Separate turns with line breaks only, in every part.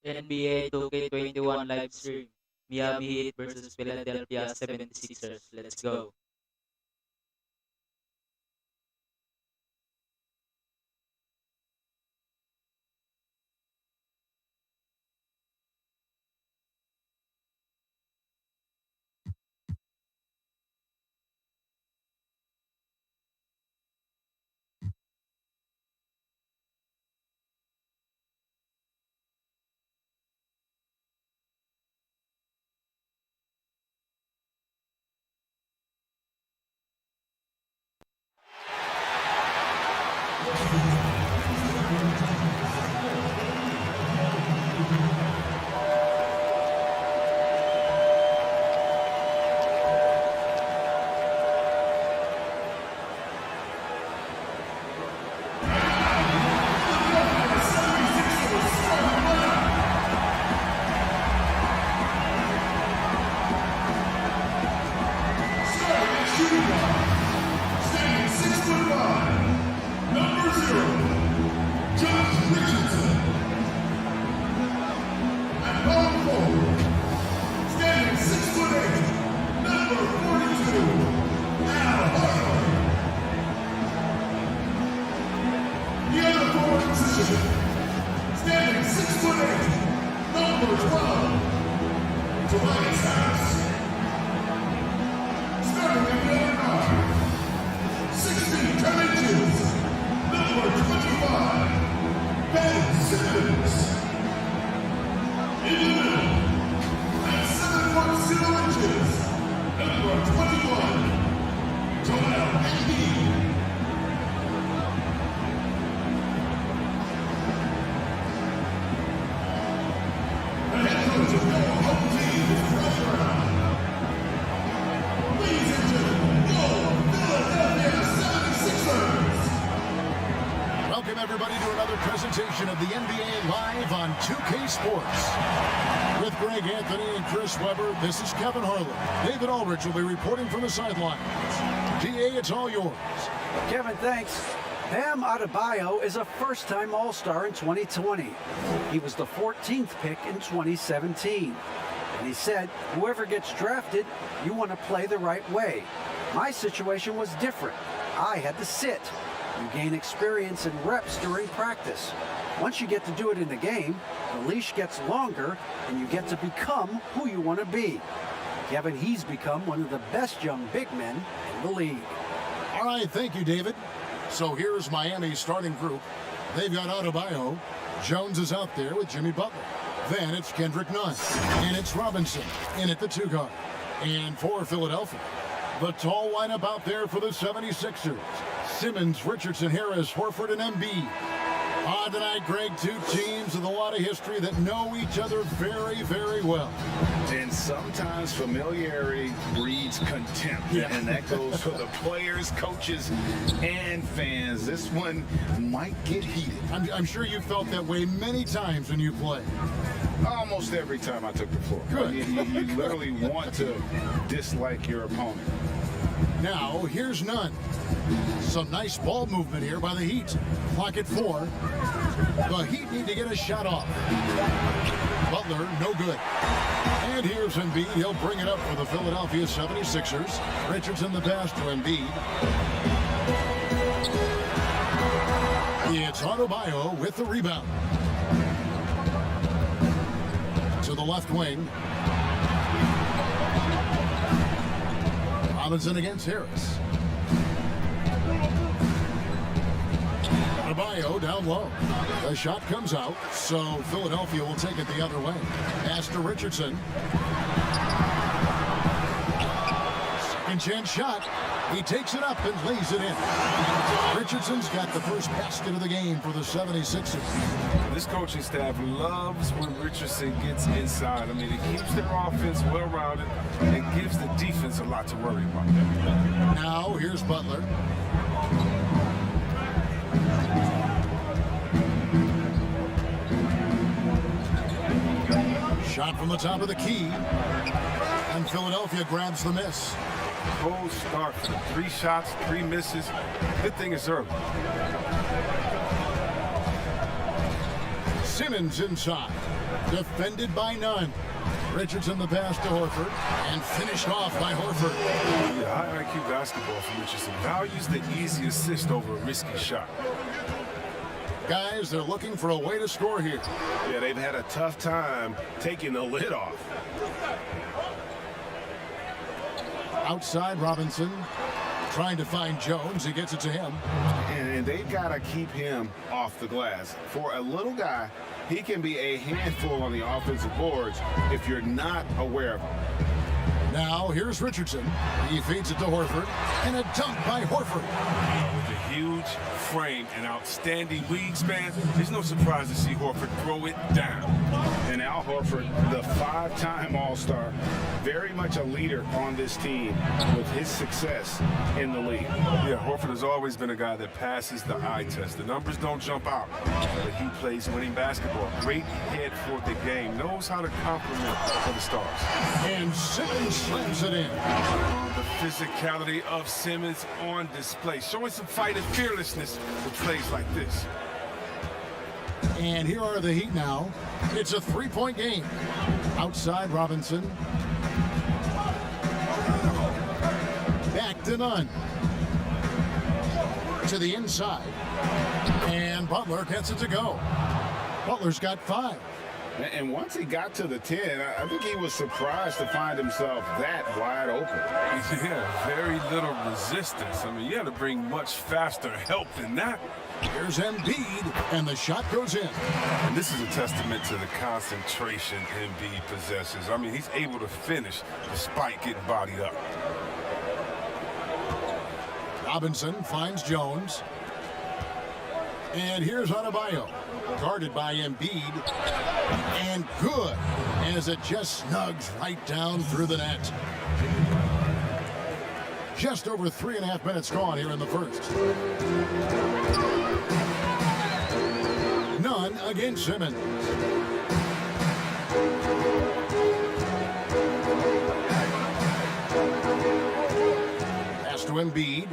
NBA 2K21 live stream. Miami Heat versus Philadelphia 76ers. Let's go.
Standing 6'5", number 0, Jhon Richardson. At power forward, standing 6'8", number 42, Al Horford. The other forward position, standing 6'8", number 12, Tobias Harris. Starting at the other guard, 6 feet 10 inches, number 25, Ben Simmons. In the middle, at 7 foot 0 inches, number 21, Joel Embiid. The head coach of your home team is Russ Brown. Ladies and gentlemen, your Philadelphia 76ers.
Welcome everybody to another presentation of the NBA Live on 2K Sports. With Greg Anthony and Chris Webber, this is Kevin Harlan. David Aldridge will be reporting from the sidelines. DA, it's all yours.
Kevin, thanks. Bam Adebayo is a first-time All-Star in 2020. He was the 14th pick in 2017. And he said, whoever gets drafted, you want to play the right way. My situation was different. I had to sit. You gain experience and reps during practice. Once you get to do it in the game, the leash gets longer and you get to become who you want to be. Kevin, he's become one of the best young big men in the league.
All right, thank you, David. So here's Miami's starting group. They've got Adebayo. Jones is out there with Jimmy Butler. Then it's Kendrick Nunn. And it's Robinson in at the 2 guard. And for Philadelphia, the tall lineup out there for the 76ers. Simmons, Richardson, Harris, Horford, and Embiid. On tonight, Greg, two teams with a lot of history that know each other very, very well.
And sometimes familiarity breeds contempt.
Yeah.
And that goes for the players, coaches, and fans. This one might get heated.
I'm sure you felt that way many times when you play.
Almost every time I took the floor.
Good.
You literally want to dislike your opponent.
Now, here's Nunn. Some nice ball movement here by the Heat. Clock at 4. The Heat need to get a shot off. Butler, no good. And here's Embiid. He'll bring it up for the Philadelphia 76ers. Richardson the pass to Embiid. It's Adebayo with the rebound. To the left wing. Robinson against Harris. Adebayo down low. The shot comes out, so Philadelphia will take it the other way. Pass to Richardson. Second chance shot. He takes it up and lays it in. Richardson's got the first basket of the game for the 76ers.
This coaching staff loves when Richardson gets inside. I mean, it keeps their offense well-rounded and gives the defense a lot to worry about.
Now, here's Butler. Shot from the top of the key. And Philadelphia grabs the miss.
Cold start for them. 3 shots, 3 misses. Good thing it's early.
Simmons inside. Defended by none. Richardson the pass to Horford. And finished off by Horford.
Yeah, high IQ basketball from Richardson. Values the easy assist over a risky shot.
Guys, they're looking for a way to score here.
Yeah, they've had a tough time taking the lid off.
Outside, Robinson trying to find Jones. He gets it to him.
And they've got to keep him off the glass. For a little guy, he can be a handful on the offensive boards if you're not aware of him.
Now, here's Richardson. He feeds it to Horford. And a dunk by Horford.
With a huge frame and outstanding wingspan, there's no surprise to see Horford throw it down.
And Al Horford, the 5-time All-Star, very much a leader on this team with his success in the league.
Yeah, Horford has always been a guy that passes the eye test. The numbers don't jump out, but he plays winning basketball. Great head for the game. Knows how to compliment for the stars.
And Simmons slams it in.
The physicality of Simmons on display, showing some fight and fearlessness with plays like this.
And here are the Heat now. It's a 3-point game. Outside, Robinson. Back to none. To the inside. And Butler gets it to go. Butler's got 5.
And once he got to the 10, I think he was surprised to find himself that wide open.
Yeah, very little resistance. I mean, you had to bring much faster help than that.
Here's Embiid, and the shot goes in.
And this is a testament to the concentration Embiid possesses. I mean, he's able to finish despite getting bodied up.
Robinson finds Jones. And here's Adebayo, guarded by Embiid. And good, as it just snugs right down through the net. Just over 3.5 minutes gone here in the first. None against Simmons. Pass to Embiid.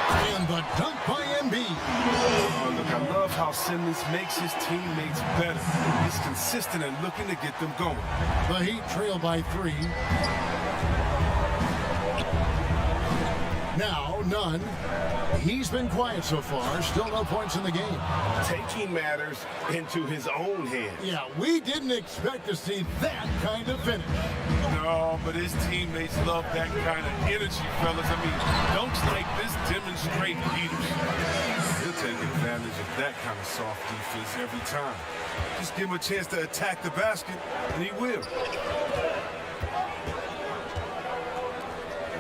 And the dunk by Embiid.
Oh, look, I love how Simmons makes his teammates better. He's consistent and looking to get them going.
The Heat trail by 3. Now, none. He's been quiet so far. Still no points in the game.
Taking matters into his own hands.
Yeah, we didn't expect to see that kind of finish.
No, but his teammates love that kind of energy, fellas. I mean, dunks like this demonstrate leadership. He'll take advantage of that kind of soft defense every time. Just give him a chance to attack the basket, and he will.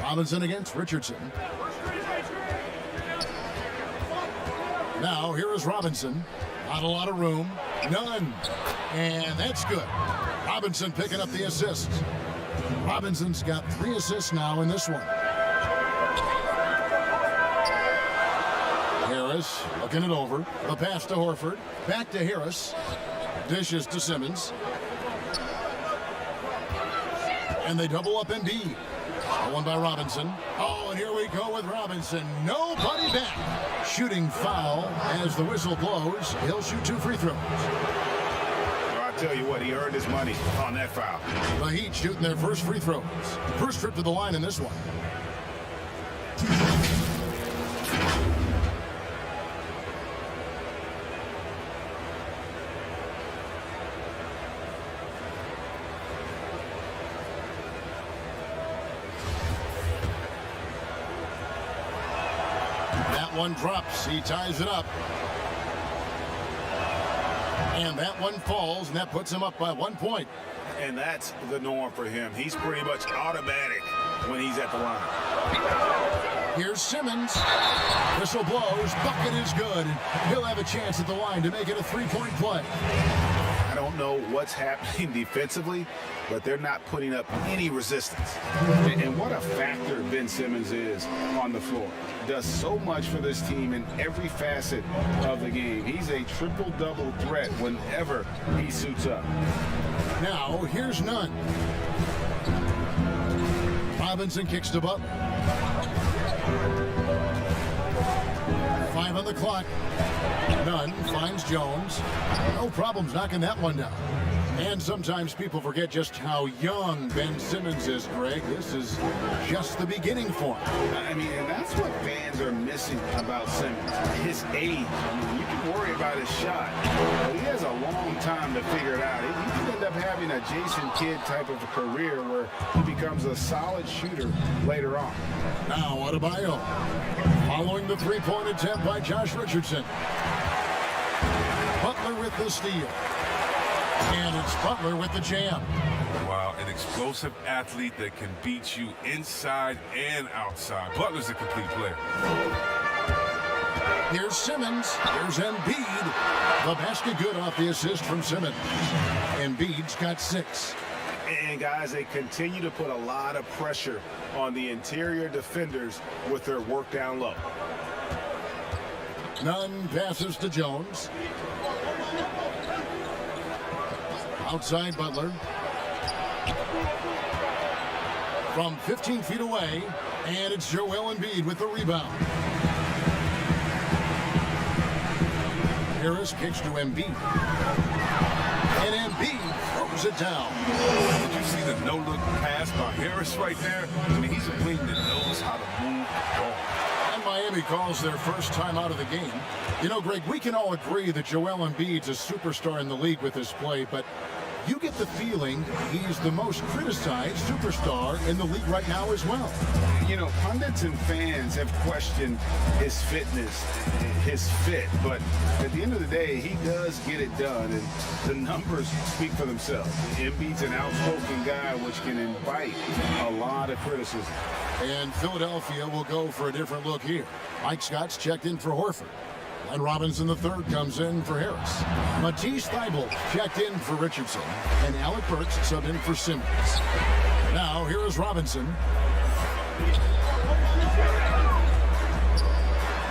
Robinson against Richardson. Now, here is Robinson. Not a lot of room. None. And that's good. Robinson picking up the assists. Robinson's got 3 assists now in this one. Harris looking it over. The pass to Horford. Back to Harris. Dishes to Simmons. And they double up Embiid. One by Robinson. Oh, and here we go with Robinson. Nobody back. Shooting foul as the whistle blows. He'll shoot 2 free throws.
I'll tell you what, he earned his money on that foul.
The Heat shooting their first free throws. First trip to the line in this one. One drops, he ties it up. And that one falls, and that puts him up by 1 point.
And that's the norm for him. He's pretty much automatic when he's at the line.
Here's Simmons. Whistle blows, bucket is good. He'll have a chance at the line to make it a 3-point play.
I don't don't know what's happening defensively, but they're not putting up any resistance. And what a factor Ben Simmons is on the floor. Does so much for this team in every facet of the game. He's a triple-double threat whenever he suits up.
Now, here's Nunn. Robinson kicks to Butler. 5 on the clock. Nunn finds Jones. No problems knocking that one down. And sometimes people forget just how young Ben Simmons is, Greg. This is just the beginning for him.
I mean, and that's what fans are missing about Simmons. His age. I mean, you can worry about his shot, but he has a long time to figure it out. He could end up having a Jason Kidd type of a career where he becomes a solid shooter later on.
Now, Adebayo. Following the three-point attempt by Josh Richardson. Butler with the steal. And it's Butler with the jam.
Wow, an explosive athlete that can beat you inside and outside. Butler's a complete player.
Here's Simmons. Here's Embiid. The basket good off the assist from Simmons. Embiid's got 6.
And guys, they continue to put a lot of pressure on the interior defenders with their work down low.
Nunn passes to Jones. Outside Butler. From 15 feet away, and it's Joel Embiid with the rebound. Harris kicks to Embiid. And Embiid throws it down.
Did you see the no-look pass by Harris right there? I mean, he's a wing that knows how to move the ball.
And Miami calls their first time out of the game. You know, Greg, we can all agree that Joel Embiid's a superstar in the league with his play, but you get the feeling he's the most criticized superstar in the league right now as well.
You know, pundits and fans have questioned his fitness, his fit, but at the end of the day, he does get it done, and the numbers speak for themselves. Embiid's an outspoken guy, which can invite a lot of criticism.
And Philadelphia will go for a different look here. Mike Scott's checked in for Horford. And Robinson III comes in for Harris. Matisse Thybulle checked in for Richardson. And Alec Burks subbed in for Simmons. Now, here is Robinson.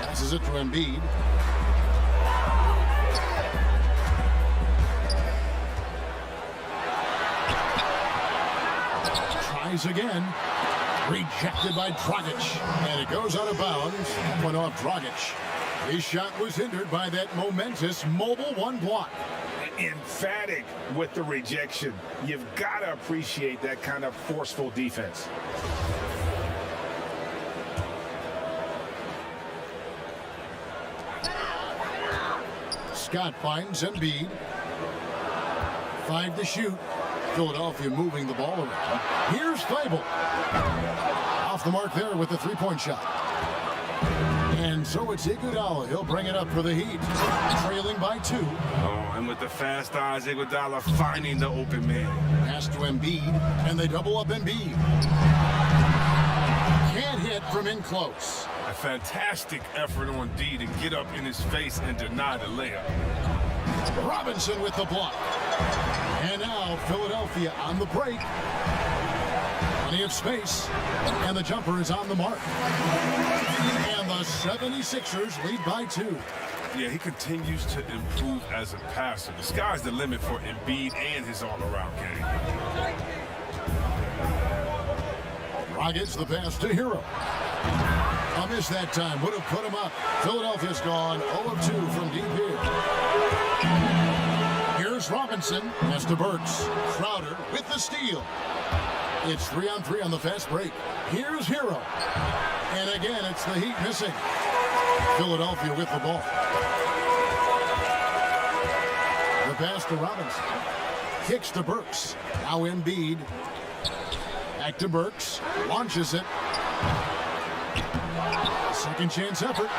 Passes it to Embiid. Tries again. Rejected by Dragic. And it goes out of bounds. That went off Dragic. His shot was hindered by that momentous mobile one block.
Emphatic with the rejection. You've got to appreciate that kind of forceful defense.
Scott finds Embiid. 5 to shoot. Philadelphia moving the ball around. Here's Thybulle. Off the mark there with the three-point shot. And so it's Iguodala. He'll bring it up for the Heat. Trailing by 2.
Oh, and with the fast eyes, Iguodala finding the open man.
Pass to Embiid, and they double up Embiid. Can't hit from in close.
A fantastic effort on D to get up in his face and deny the layup.
Robinson with the block. And now Philadelphia on the break. Plenty of space. And the jumper is on the mark. And the 76ers lead by 2.
Yeah, he continues to improve as a passer. The sky's the limit for Embiid and his all-around game.
Rockets the pass to Hero. A miss that time. Would have put him up. Philadelphia's gone 0 of 2 from deep here. Here's Robinson. Pass to Burks. Crowder with the steal. It's 3-on-3 on the fast break. Here's Hero. And again, it's the Heat missing. Philadelphia with the ball. The pass to Robinson. Kicks to Burks. Now Embiid. Back to Burks. Launches it. Second chance effort.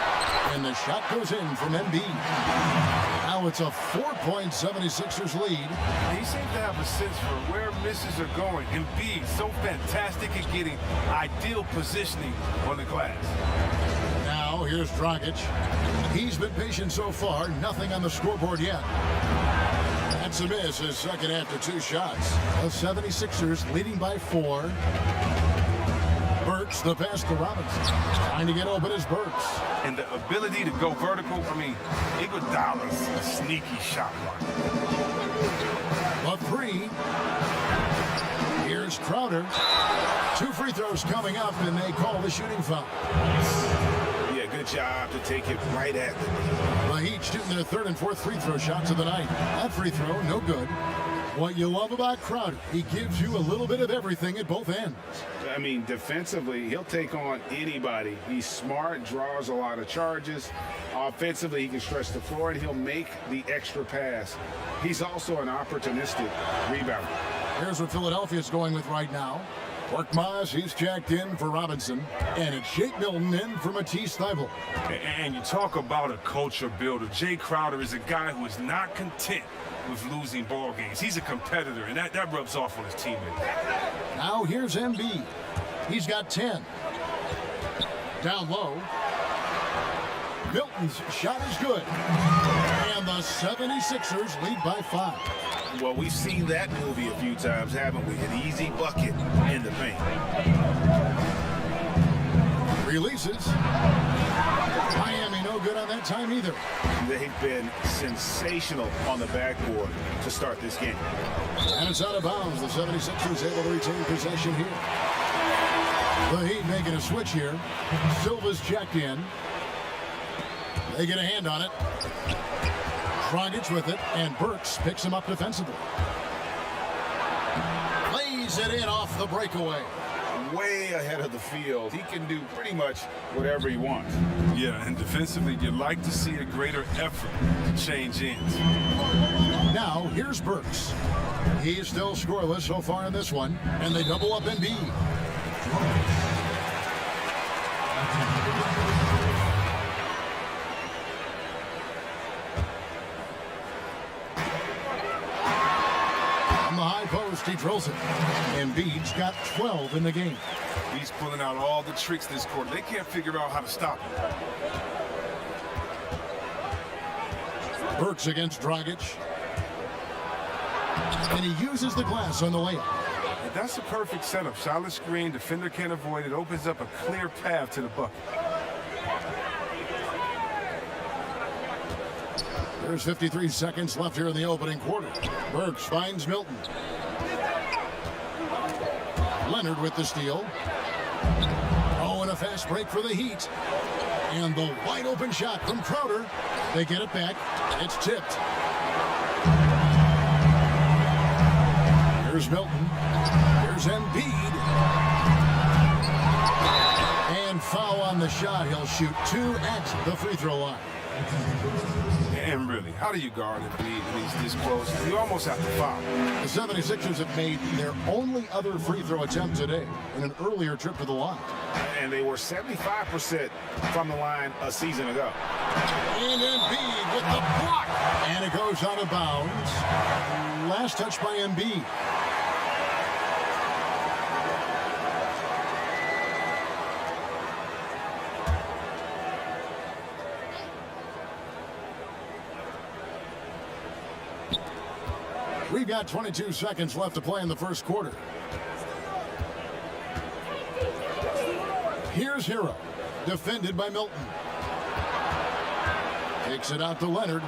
And the shot goes in from Embiid. Now it's a 4-point 76ers lead.
He seems to have a sense for where misses are going. Embiid, so fantastic at getting ideal positioning on the glass.
Now here's Dragic. He's been patient so far. Nothing on the scoreboard yet. That's It's a miss, his second after 2 shots. The 76ers leading by 4. Burks, the pass to Robinson. Trying to get open is Burks.
And the ability to go vertical, I mean, Iguodala's a sneaky shot blocker.
A 3. Here's Crowder. 2 free throws coming up, and they call the shooting foul.
Yeah, good job to take it right at them.
The Heat shooting their 3rd and 4th free throw shots of the night. That free throw, no good. What you love about Crowder, he gives you a little bit of everything at both ends.
I mean, defensively, he'll take on anybody. He's smart, draws a lot of charges. Offensively, he can stretch the floor, and he'll make the extra pass. He's also an opportunistic rebounder.
Here's what Philadelphia's going with right now. Korkmaz, he's jacked in for Robinson. And it's Jake Milton in for Matisse Thybulle.
And you talk about a culture builder. Jay Crowder is a guy who is not content with losing ball games. He's a competitor, and that rubs off on his teammates.
Now here's Embiid. He's got 10. Down low. Milton's shot is good. And the 76ers lead by 5.
Well, we've seen that movie a few times, haven't we? An easy bucket in the paint.
Releases. Miami no good on that time either.
They've been sensational on the backboard to start this game.
And it's out of bounds. The 76ers able to retain possession here. The Heat making a switch here. Silva's checked in. They get a hand on it. Dragic with it, and Burks picks him up defensively. Lays it in off the breakaway.
Way ahead of the field. He can do pretty much whatever he wants.
Yeah, and defensively, you'd like to see a greater effort to change ends.
Now, here's Burks. He's still scoreless so far in this one, and they double up Embiid. On the high post, he drills it. Embiid's got 12 in the game.
He's pulling out all the tricks this quarter. They can't figure out how to stop him.
Burks against Dragic. And he uses the glass on the layup.
And that's a perfect setup. Solid screen, defender can't avoid it. Opens up a clear path to the bucket.
There's 53 seconds left here in the opening quarter. Burks finds Milton. Leonard with the steal. Oh, and a fast break for the Heat. And the wide open shot from Crowder. They get it back. It's tipped. Here's Milton. Here's Embiid. And foul on the shot. He'll shoot 2 at the free throw line.
And really, how do you guard Embiid when he's this close? You almost have to foul.
The 76ers have made their only other free throw attempt today in an earlier trip to the line.
And they were 75% from the line a season ago.
And Embiid with the block. And it goes out of bounds. Last touch by Embiid. We've got 22 seconds left to play in the first quarter. Here's Hero, defended by Milton. Takes it out to Leonard.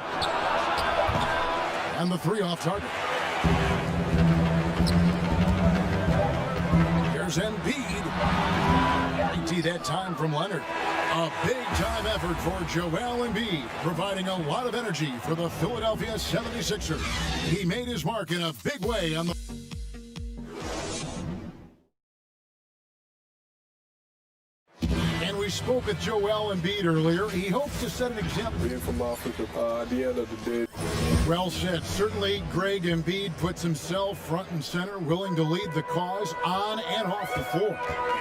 And the 3 off target. Here's Embiid. 90 that time from Leonard. A big-time effort for Joel Embiid, providing a lot of energy for the Philadelphia 76ers. He made his mark in a big way on the... And we spoke with Joel Embiid earlier. He hopes to set an example.
Being from Africa, at the end of the day.
Well said. Certainly, Greg Embiid puts himself front and center, willing to lead the cause on and off the floor.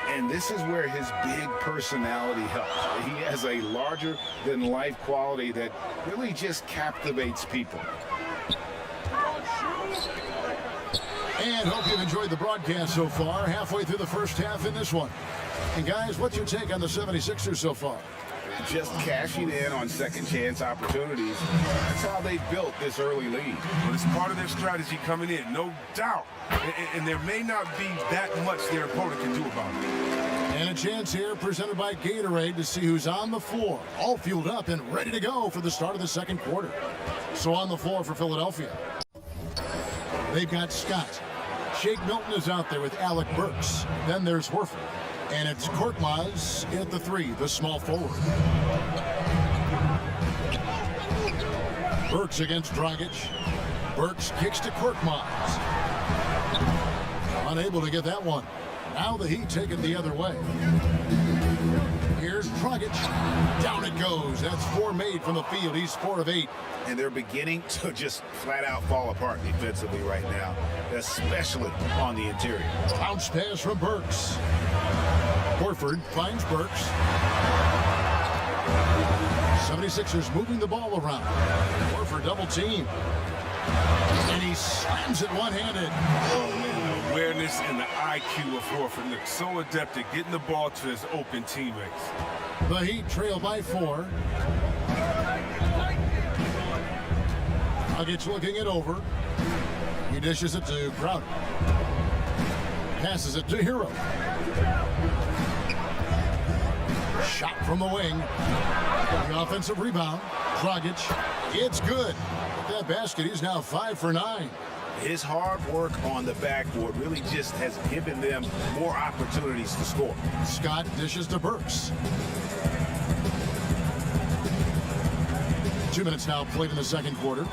And this is where his big personality helps. He has a larger-than-life quality that really just captivates people.
And hope you've enjoyed the broadcast so far. Halfway through the first half in this one. And guys, what's your take on the 76ers so far?
just cashing in on second chance opportunities. That's how they built this early lead.
Well, it's part of their strategy coming in, no doubt. And there may not be that much their opponent can do about it.
And a chance here presented by Gatorade to see who's on the floor, all fueled up and ready to go for the start of the second quarter. So on the floor for Philadelphia, they've got Scott. Shake Milton is out there with Alec Burks. Then there's Horford. And it's Korkmaz at the three, the small forward. Burks against Dragic. Burks kicks to Korkmaz. Unable to get that one. Now the Heat take it the other way. Here's Dragic. Down it goes. That's 4 made from the field. He's 4 of 8.
And they're beginning to just flat out fall apart defensively right now, especially on the interior.
Bounce pass from Burks. Horford finds Burks. 76ers moving the ball around. Horford double team. And he slams it one-handed.
Oh, man, the awareness and the IQ of Horford look so adept at getting the ball to his open teammates.
The Heat trail by 4. Dragic looking it over. He dishes it to Crowder. Passes it to Hero. Shot from the wing. The offensive rebound. Dragic. It's good. With that basket, he's now 5 for 9.
His hard work on the backboard really just has given them more opportunities to score.
Scott dishes to Burks. 2 minutes now played in the second quarter.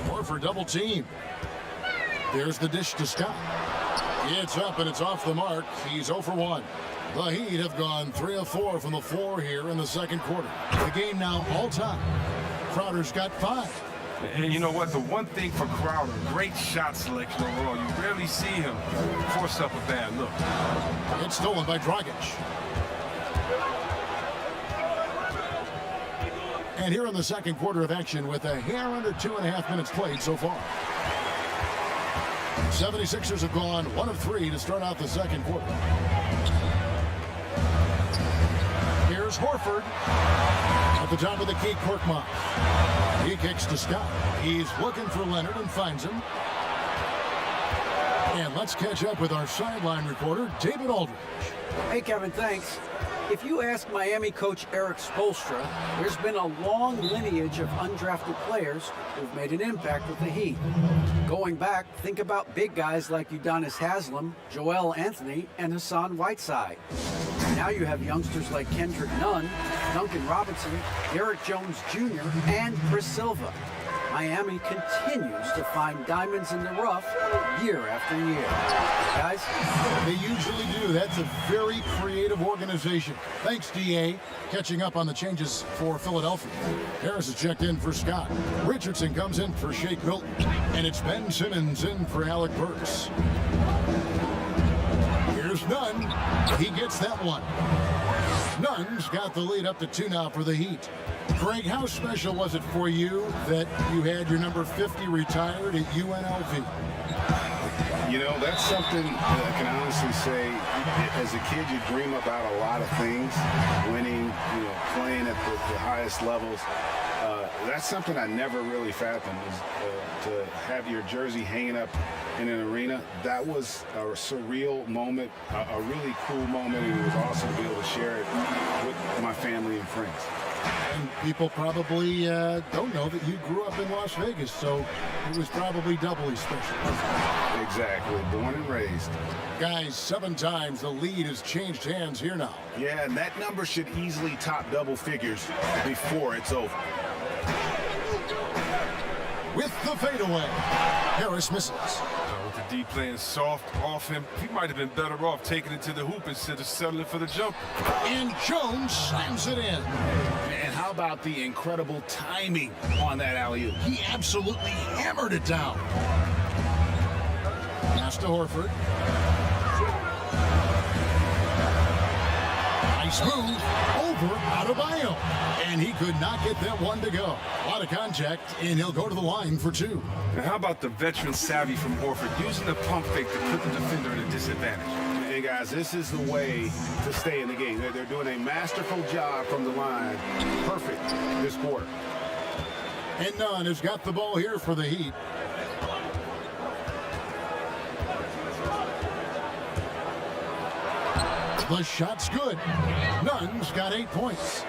Horford double team. There's the dish to Scott. It's up and it's off the mark. He's 0 for 1. The Heat have gone 3 of 4 from the floor here in the second quarter. The game now all time. Crowder's got 5.
And you know what? The one thing for Crowder, great shot selection overall. You rarely see him force up a bad look.
It's stolen by Dragic. And here in the second quarter of action with a hair under 2.5 minutes played so far. 76ers have gone 1 of 3 to start out the second quarter. Here's Horford. At the top of the key, Korkmaz. He kicks to Scott. He's looking for Leonard and finds him. And let's catch up with our sideline reporter, David Aldridge.
Hey, Kevin, thanks. If you ask Miami coach Eric Spoelstra, there's been a long lineage of undrafted players who've made an impact with the Heat. Going back, think about big guys like Udonis Haslem, Joel Anthony, and Hassan Whiteside. Now you have youngsters like Kendrick Nunn, Duncan Robinson, Derrick Jones Jr., and Chris Silva. Miami continues to find diamonds in the rough year after year. Guys?
They usually do. That's a very creative organization. Thanks, DA. Catching up on the changes for Philadelphia. Harris is checked in for Scott. Richardson comes in for Shake Milton. And it's Ben Simmons in for Alec Burks. Here's Nunn. He gets that one. Nunn's got the lead up to 2 now for the Heat. Greg, how special was it for you that you had your number 50 retired at UNLV?
You know, that's something that I can honestly say, as a kid, you dream about a lot of things, winning, you know, playing at the highest levels. That's something I never really fathomed, is to have your jersey hanging up in an arena. That was a surreal moment, a really cool moment, and it was awesome to be able to share it with my family and friends.
And people probably don't know that you grew up in Las Vegas, so it was probably doubly special.
Exactly, born and raised.
Guys, 7 times the lead has changed hands here now.
Yeah, and that number should easily top double figures before it's over.
With the fadeaway, Harris misses.
With the D playing soft off him, he might have been better off taking it to the hoop instead of settling for the jump.
And Jones slams it in.
And how about the incredible timing on that alley-oop?
He absolutely hammered it down. Pass to Horford. Nice move over Adebayo. And he could not get that one to go. A lot of contact, and he'll go to the line for 2.
And how about the veteran savvy from Horford using the pump fake to put the defender at a disadvantage?
And guys, this is the way to stay in the game. They're doing a masterful job from the line. Perfect this quarter.
And Nunn has got the ball here for the Heat. The shot's good. Nunn's got 8 points.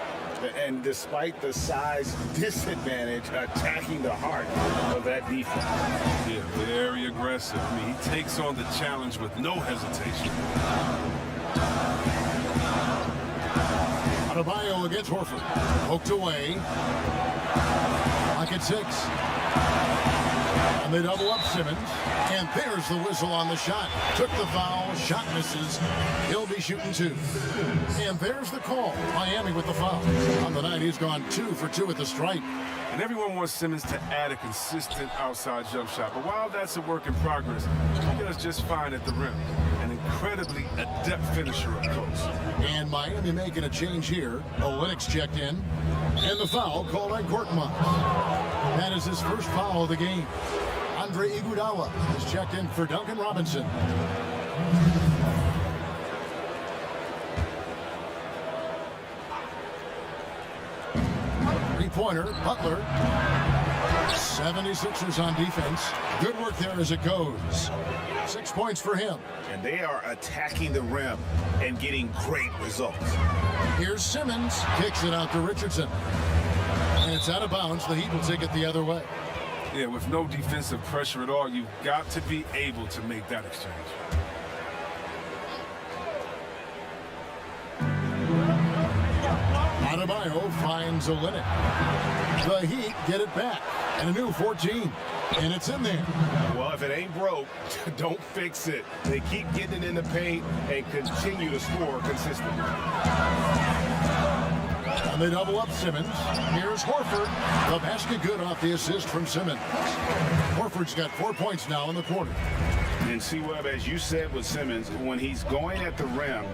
And despite the size disadvantage, attacking the heart of that defense.
Yeah, very aggressive. I mean, he takes on the challenge with no hesitation.
Adebayo against Horford. Poked away. Pocket 6. And they double up Simmons. And there's the whistle on the shot. Took the foul. Shot misses. He'll be shooting 2. And there's the call. Miami with the foul. On the night, he's gone 2 for 2 at the stripe.
And everyone wants Simmons to add a consistent outside jump shot. But while that's a work in progress, he does just fine at the rim. An incredibly adept finisher up close.
And Miami making a change here. Olynyk's checked in. And the foul called on Korkmaz. That is his first foul of the game. Andre Iguodala is checked in for Duncan Robinson. Three-pointer, Butler. 76ers on defense. Good work there as it goes. 6 points for him.
And they are attacking the rim and getting great results.
Here's Simmons. Kicks it out to Richardson. And it's out of bounds. The Heat will take it the other way.
Yeah, with no defensive pressure at all, you've got to be able to make that exchange.
Adebayo finds Olynyk. The Heat get it back. And a new 14. And it's in there.
Well, if it ain't broke, don't fix it. They keep getting it in the paint and continue to score consistently.
And they double up Simmons. Here's Horford. The basket good off the assist from Simmons. Horford's got 4 points now in the quarter.
And C-Web, as you said with Simmons, when he's going at the rim,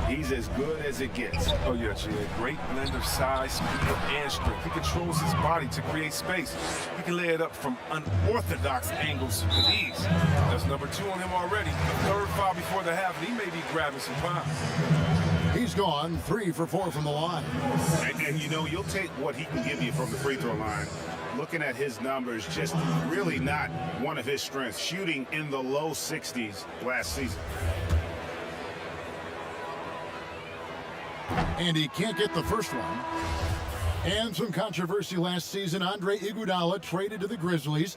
he's as good as it gets.
Oh, yeah, Jay. Great blend of size, speed, and strength. He controls his body to create space. He can lay it up from unorthodox angles with ease. That's number 2 on him already. The third foul before the half, and he may be grabbing some fouls.
He's gone 3 for 4 from the line.
And you know, you'll take what he can give you from the free throw line. Looking at his numbers, just really not one of his strengths. Shooting in the low 60s last season.
And he can't get the first one. And some controversy last season. Andre Iguodala traded to the Grizzlies.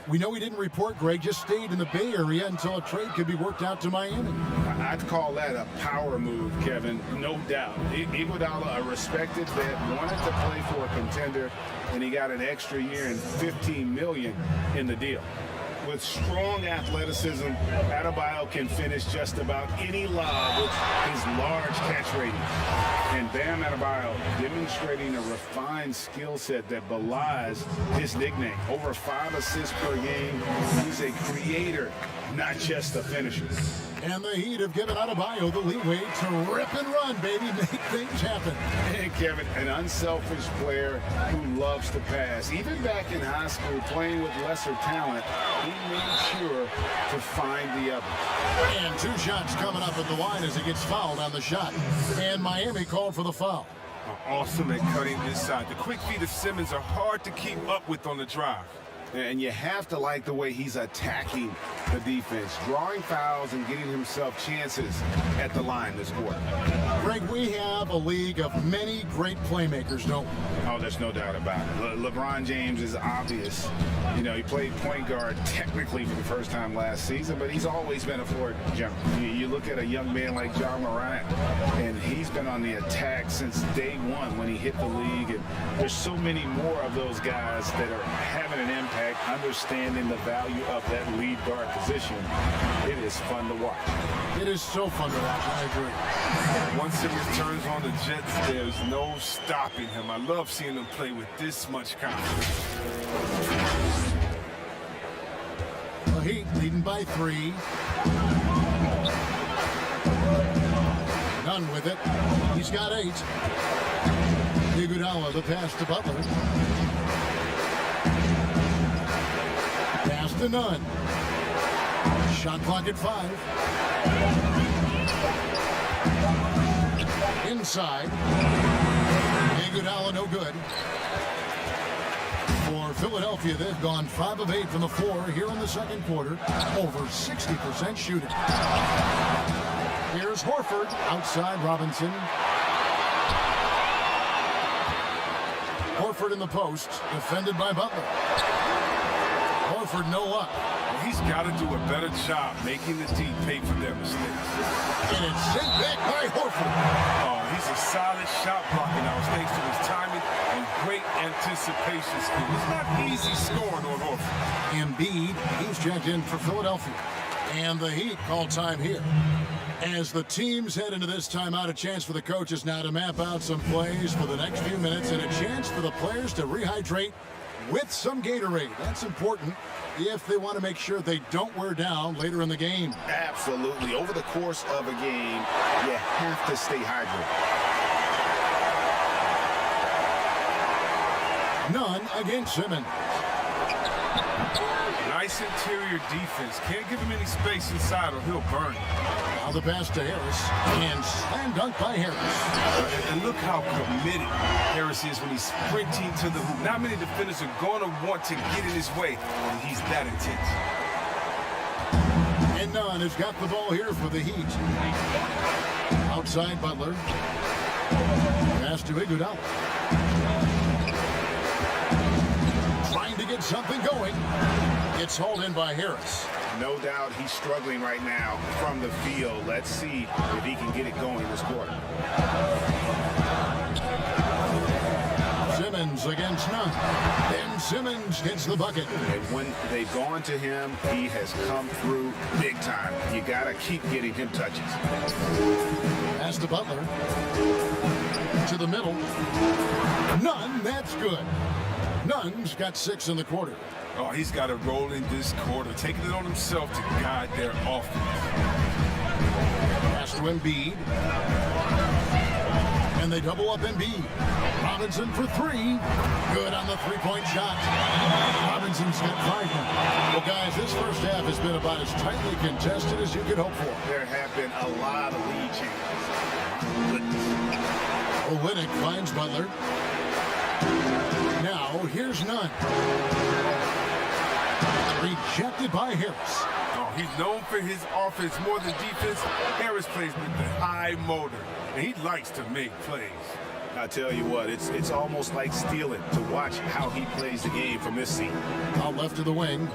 We know he didn't report, Greg, just stayed in the Bay Area until a trade could be worked out to Miami.
I'd call that a power move, Kevin, no doubt. Iguodala, a respected vet, wanted to play for a contender, and he got an extra year and $15 million in the deal. With strong athleticism, Adebayo can finish just about any lob with his large catch rating. And Bam Adebayo demonstrating a refined skill set that belies his nickname. Over 5 assists per game. He's a creator, not just a finisher.
And the Heat have given Adebayo the leeway to rip and run, baby, make things happen.
And Kevin, an unselfish player who loves to pass. Even back in high school, playing with lesser talent, he made sure to find the other.
And 2 shots coming up at the line as he gets fouled on the shot. And Miami called for the foul.
Awesome at cutting inside. The quick feet of Simmons are hard to keep up with on the drive.
And you have to like the way he's attacking the defense, drawing fouls and getting himself chances at the line this quarter.
Greg, we have a league of many great playmakers, don't we?
Oh, there's no doubt about it. LeBron James is obvious. You know, he played point guard technically for the first time last season, but he's always been a floor general. You look at a young man like Jhon Morant, and he's been on the attack since day one when he hit the league. And there's so many more of those guys that are having an impact, understanding the value of that lead guard position. It is fun to watch.
It is so fun to watch, I agree.
Once Simmons turns on the Jets, there's no stopping him. I love seeing him play with this much confidence.
The Heat leading by 3. None with it. He's got 8. Iguodala, the pass to Butler. Pass to Nunn. Shot clock at 5. Inside. Iguodala no good. For Philadelphia, they've gone 5 of 8 from the floor here in the second quarter. Over 60% shooting. Here's Horford outside Robinson. Horford in the post, defended by Butler. Horford no luck.
Well, he's got to do a better job making the D pay for their mistakes.
And it's sent back by Horford.
Oh, he's a solid shot blocker now, thanks to his timing and great anticipation skill. It's not easy scoring on Horford.
Embiid, he's checked in for Philadelphia. And the Heat call time here. As the teams head into this timeout, a chance for the coaches now to map out some plays for the next few minutes and a chance for the players to rehydrate with some Gatorade. That's important if they want to make sure they don't wear down later in the game.
Absolutely. Over the course of a game, you have to stay hydrated.
None against Simmons.
Nice interior defense. Can't give him any space inside or he'll burn.
Now the pass to Harris. And slam dunk by Harris.
And look how committed Harris is when he's sprinting to the hoop. Not many defenders are going to want to get in his way, and he's that intense.
And Nunn has got the ball here for the Heat. Outside Butler. Pass to Iguodala. Trying to get something going. It's hauled in by Harris.
No doubt he's struggling right now from the field. Let's see if he can get it going this quarter.
Simmons against Nunn. Then Simmons hits the bucket.
And when they've gone to him, he has come through big time. You got to keep getting him touches.
Pass to Butler. To the middle. Nunn, that's good. Nunn's got 6 in the quarter.
Oh, he's got to roll in this quarter, taking it on himself to guide their offense.
Pass to Embiid. And they double up Embiid. Robinson for 3. Good on the three-point shot. Robinson's got 5 now. Well, guys, this first half has been about as tightly contested as you could hope for.
There have been a lot of lead changes.
Olynyk finds Butler. Now, here's Nunn. Rejected by Harris.
Oh, he's known for his offense more than defense. Harris plays with the high motor, and he likes to make plays.
I tell you what, it's almost like stealing to watch how he plays the game from this seat.
Out left to the wing.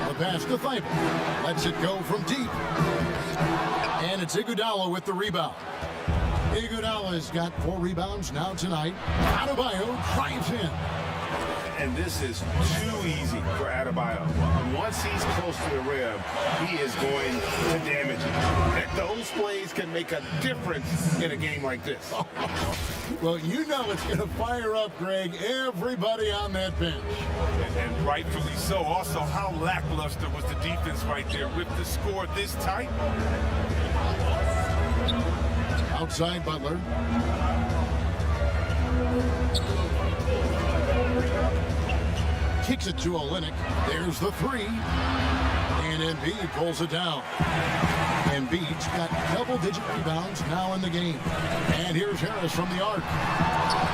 The pass to Thibault. Lets it go from deep. And it's Iguodala with the rebound. Iguodala's got 4 rebounds now tonight. Adebayo drives in.
And this is too easy for Adebayo. Once he's close to the rim, he is going to damage it. And those plays can make a difference in a game like this.
Well, you know it's going to fire up, Greg, everybody on that bench.
And rightfully so. Also, how lackluster was the defense right there with the score this tight?
Outside Butler. Kicks it to Olynyk. There's the 3. And Embiid pulls it down. Embiid's got double-digit rebounds now in the game. And here's Harris from the arc.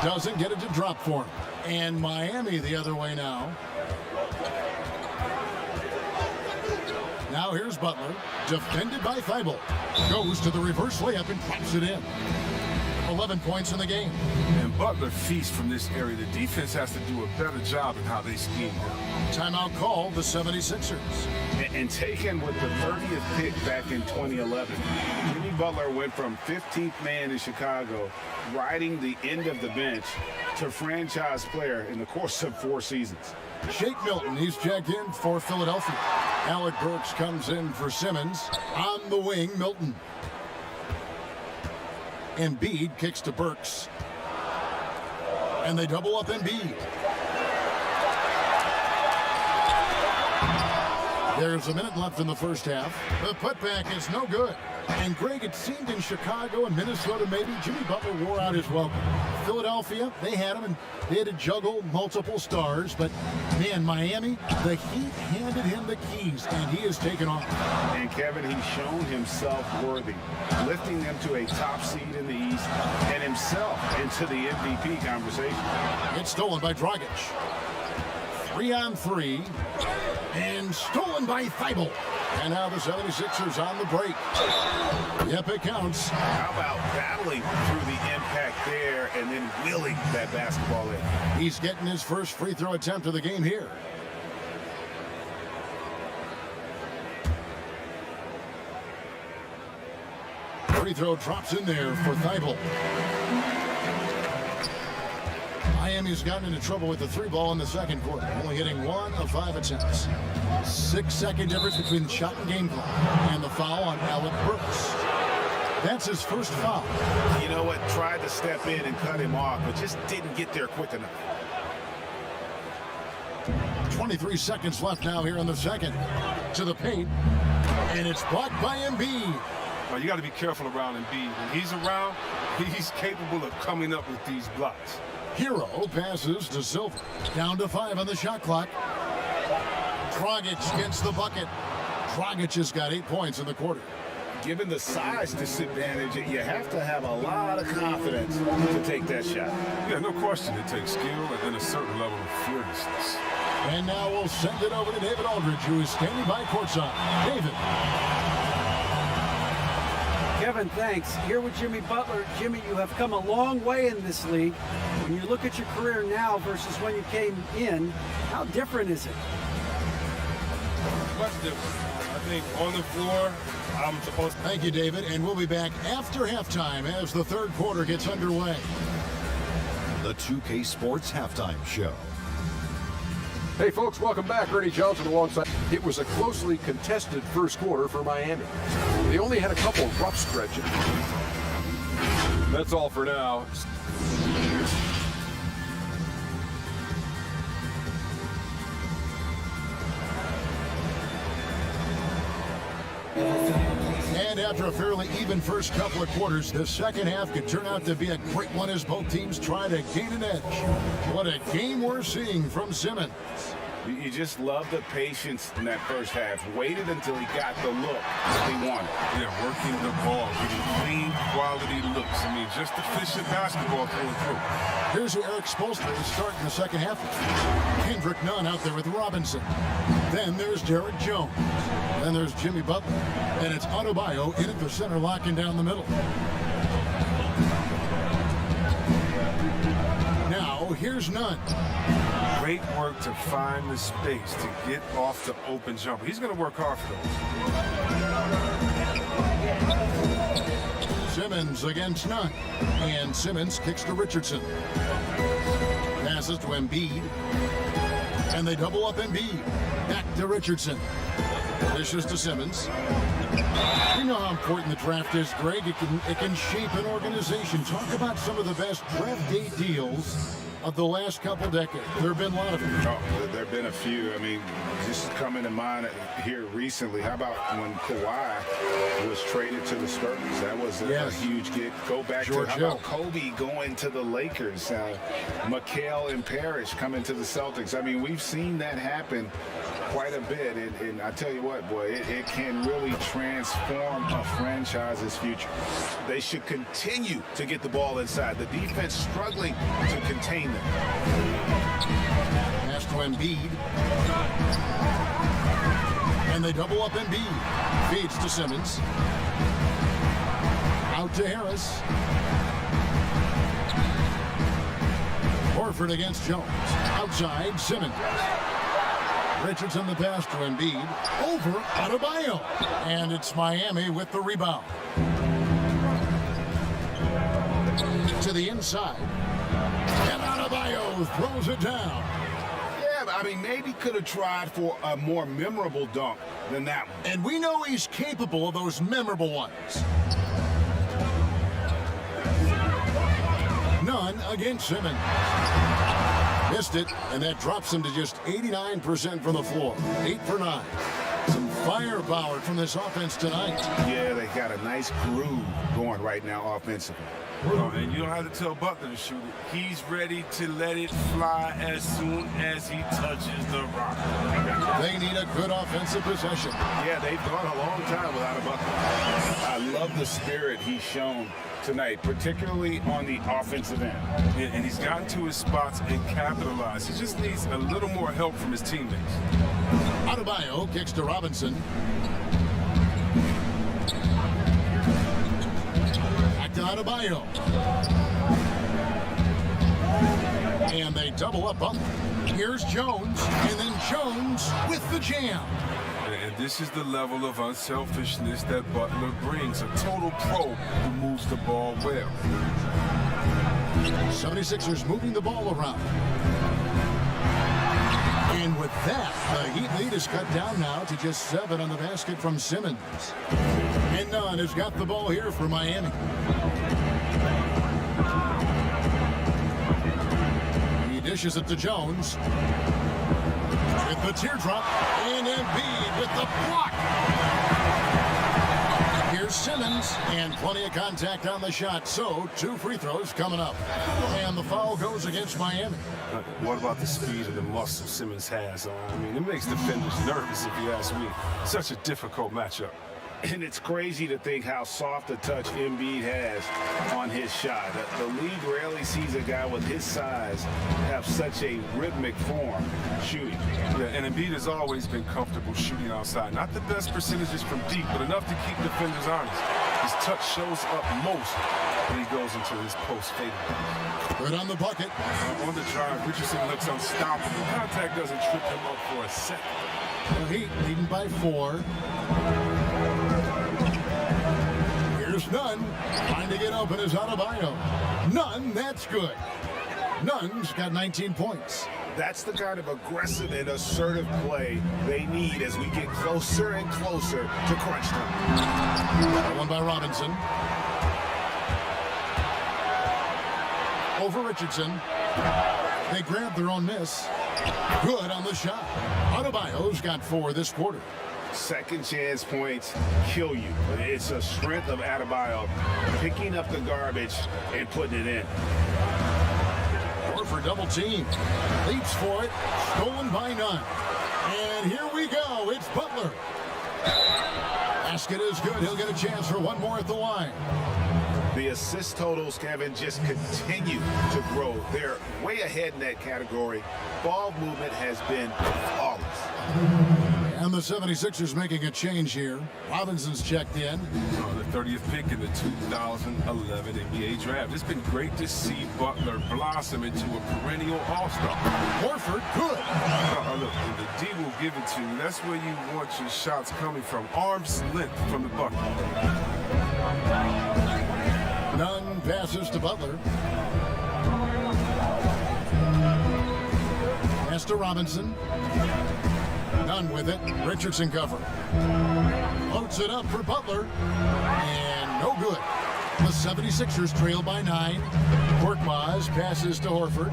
Doesn't get it to drop for him. And Miami the other way now. Now here's Butler. Defended by Thibault. Goes to the reverse layup and drops it in. 11 points in the game.
And Butler feasts from this area. The defense has to do a better job in how they scheme them.
Timeout called the 76ers.
And taken with the 30th pick back in 2011, Jimmy Butler went from 15th man in Chicago, riding the end of the bench, to franchise player in the course of 4 seasons.
Shake Milton, he's checked in for Philadelphia. Alec Burks comes in for Simmons. On the wing, Milton. Embiid kicks to Burks. And they double up Embiid. There's a minute left in the first half. The putback is no good. And Greg, it seemed in Chicago and Minnesota maybe Jimmy Butler wore out his welcome. Philadelphia, they had him, and they had to juggle multiple stars. But, man, Miami, the Heat handed him the keys, and he has taken off.
And, Kevin, he's shown himself worthy, lifting them to a top seed in the East and himself into the MVP conversation.
It's stolen by Dragic. 3-on-3, and stolen by Thibault. And now the 76ers on the break. Yep, it counts.
How about battling through the impact there and then wheeling that basketball in?
He's getting his first free throw attempt of the game here. Free throw drops in there for Thibault. Miami's gotten into trouble with the three ball in the second quarter, only hitting 1 of 5 attempts. 6-second difference between the shot and game clock, and the foul on Alec Burks. That's his first foul.
You know what? Tried to step in and cut him off, but just didn't get there quick enough.
23 seconds left now here in the second. To the paint, and it's blocked by Embiid.
Well, you got to be careful around Embiid. When he's around, he's capable of coming up with these blocks.
Hero passes to Silver. Down to 5 on the shot clock. Dragic gets the bucket. Dragic has got 8 points in the quarter.
Given the size disadvantage, you have to have a lot of confidence to take that shot.
Yeah, no question. It takes skill and then a certain level of fearlessness.
And now we'll send it over to David Aldridge, who is standing by courtside. David.
Kevin, thanks. Here with Jimmy Butler. Jimmy, you have come a long way in this league. When you look at your career now versus when you came in, how different is it?
Much different. I think on the floor, I'm supposed to...
Thank you, David. And we'll be back after halftime as the third quarter gets underway.
The 2K Sports Halftime Show.
Hey folks, welcome back. Ernie Johnson alongside. It was a closely contested first quarter for Miami. They only had a couple of rough stretches. That's all for now.
And after a fairly even first couple of quarters, the second half could turn out to be a great one as both teams try to gain an edge. What a game we're seeing from Simmons.
You just love the patience in that first half. Waited until he got the look that he wanted.
Yeah, working the ball, getting clean, quality looks. I mean, just efficient basketball through and through.
Here's who Eric Spoelstra is starting the second half. Kendrick Nunn out there with Robinson. Then there's Derek Jones. Then there's Jimmy Butler. And it's Adebayo in at the center, locking down the middle. Now, here's Nunn.
Great work to find the space to get off the open jumper. He's going to work hard for those.
Simmons against Nunn. And Simmons kicks to Richardson. Passes to Embiid. And they double up Embiid. Back to Richardson. Dishes to Simmons. You know how important the draft is, Greg. It can shape an organization. Talk about some of the best draft day deals of the last couple decades. There have been a lot of them.
Oh, there have been a few. I mean, just coming to mind here recently. How about when Kawhi was traded to the Spurs? That was a huge get. Go back
George
to how
Hill.
about Kobe going to the Lakers? McHale and Parrish coming to the Celtics. I mean, we've seen that happen quite a bit, and I tell you what, boy, it can really transform a franchise's future. They should continue to get the ball inside. The defense struggling to contain them.
Pass to Embiid. And they double up Embiid. Feeds to Simmons. Out to Harris. Horford against Jones. Outside, Simmons. Richardson the pass to Embiid. Over Adebayo. And it's Miami with the rebound. To the inside. And Adebayo throws it down.
Yeah, but I mean, maybe could have tried for a more memorable dunk than that one.
And we know he's capable of those memorable ones. None against Simmons. Missed it, and that drops him to just 89% from the floor. 8 for 9. Some firepower from this offense tonight.
Yeah, they got a nice groove going right now offensively.
And you don't have to tell Butler to shoot it. He's ready to let it fly as soon as he touches the rock.
They need a good offensive possession.
Yeah, they've gone a long time without a Butler. I love the spirit he's shown tonight, particularly on the offensive end.
And he's gotten to his spots and capitalized. He just needs a little more help from his teammates.
Adebayo kicks to Robinson. Back to Adebayo. And they double up Butler. Here's Jones, and then Jones with the jam.
And this is the level of unselfishness that Butler brings. A total pro who moves the ball well.
76ers moving the ball around. And with that, the Heat lead is cut down now to just 7 on the basket from Simmons. And Nunn has got the ball here for Miami. He dishes it to Jones. With the teardrop, and Embiid with the block. Here's Simmons, and plenty of contact on the shot. So, 2 free throws coming up. And the foul goes against Miami.
What about the speed and the muscle Simmons has? I mean, it makes defenders nervous, if you ask me. Such a difficult matchup.
And it's crazy to think how soft a touch Embiid has on his shot. The league rarely sees a guy with his size have such a rhythmic form shooting.
Yeah, and Embiid has always been comfortable shooting outside. Not the best percentages from deep, but enough to keep defenders honest. His touch shows up most when he goes into his post fadeaway.
Good on the bucket.
On the drive, Richardson looks unstoppable. Contact doesn't trip him up for a second.
The Heat leading by 4. Here's Nunn. Trying to get open is Adebayo. Nunn, that's good. Nunn's got 19 points.
That's the kind of aggressive and assertive play they need as we get closer and closer to crunch time.
One by Robinson. Over Richardson. They grab their own miss. Good on the shot. Adebayo's got 4 this quarter.
Second chance points kill you. It's a strength of Adebayo picking up the garbage and putting it in.
For double team. Leaps for it. Stolen by Nunn. And here we go. It's Butler. Basket is good. He'll get a chance for one more at the line.
The assist totals, Kevin, just continue to grow. They're way ahead in that category. Ball movement has been flawless.
And the 76ers making a change here. Robinson's checked in.
The 30th pick in the 2011 NBA draft. It's been great to see Butler blossom into a perennial all-star.
Horford, good.
Look, the D will give it to you. That's where you want your shots coming from. Arm's length from the bucket.
Nunn passes to Butler. Pass to Robinson. Nunn with it. Richardson cover. Loads it up for Butler. And no good. The 76ers trail by 9. Korkmaz passes to Horford.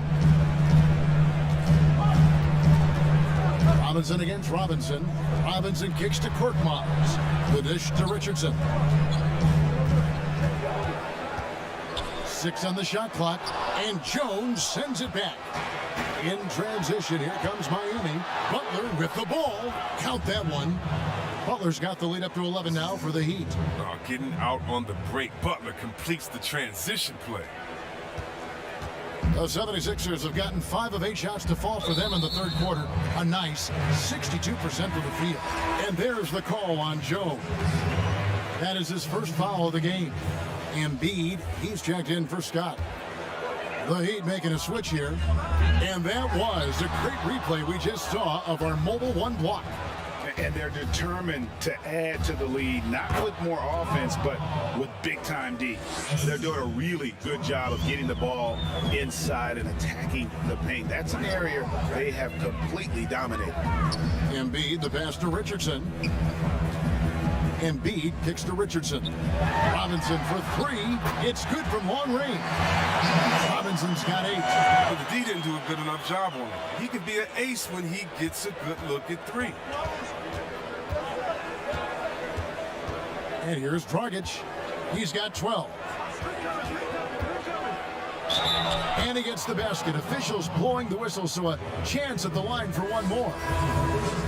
Robinson against Robinson. Robinson kicks to Korkmaz. The dish to Richardson. 6 on the shot clock. And Jones sends it back. In transition, here comes Miami. Butler with the ball. Count that one. Butler's got the lead up to 11 now for the Heat.
Getting out on the break. Butler completes the transition play.
The 76ers have gotten 5 of 8 shots to fall for them in the third quarter. A nice 62% from the field. And there's the call on Jones. That is his first foul of the game. Embiid, he's checked in for Scott. The Heat making a switch here. And that was a great replay we just saw of our mobile 1 block.
And they're determined to add to the lead, not with more offense, but with big-time D. They're doing a really good job of getting the ball inside and attacking the paint. That's an area they have completely dominated.
Embiid, the pass to Richardson. Embiid kicks to Richardson. Robinson for 3. It's good from long range. Robinson's got 8.
But the D didn't do a good enough job on him. He could be an ace when he gets a good look at 3.
And here's Dragic. He's got 12. And he gets the basket. Officials blowing the whistle, so a chance at the line for one more.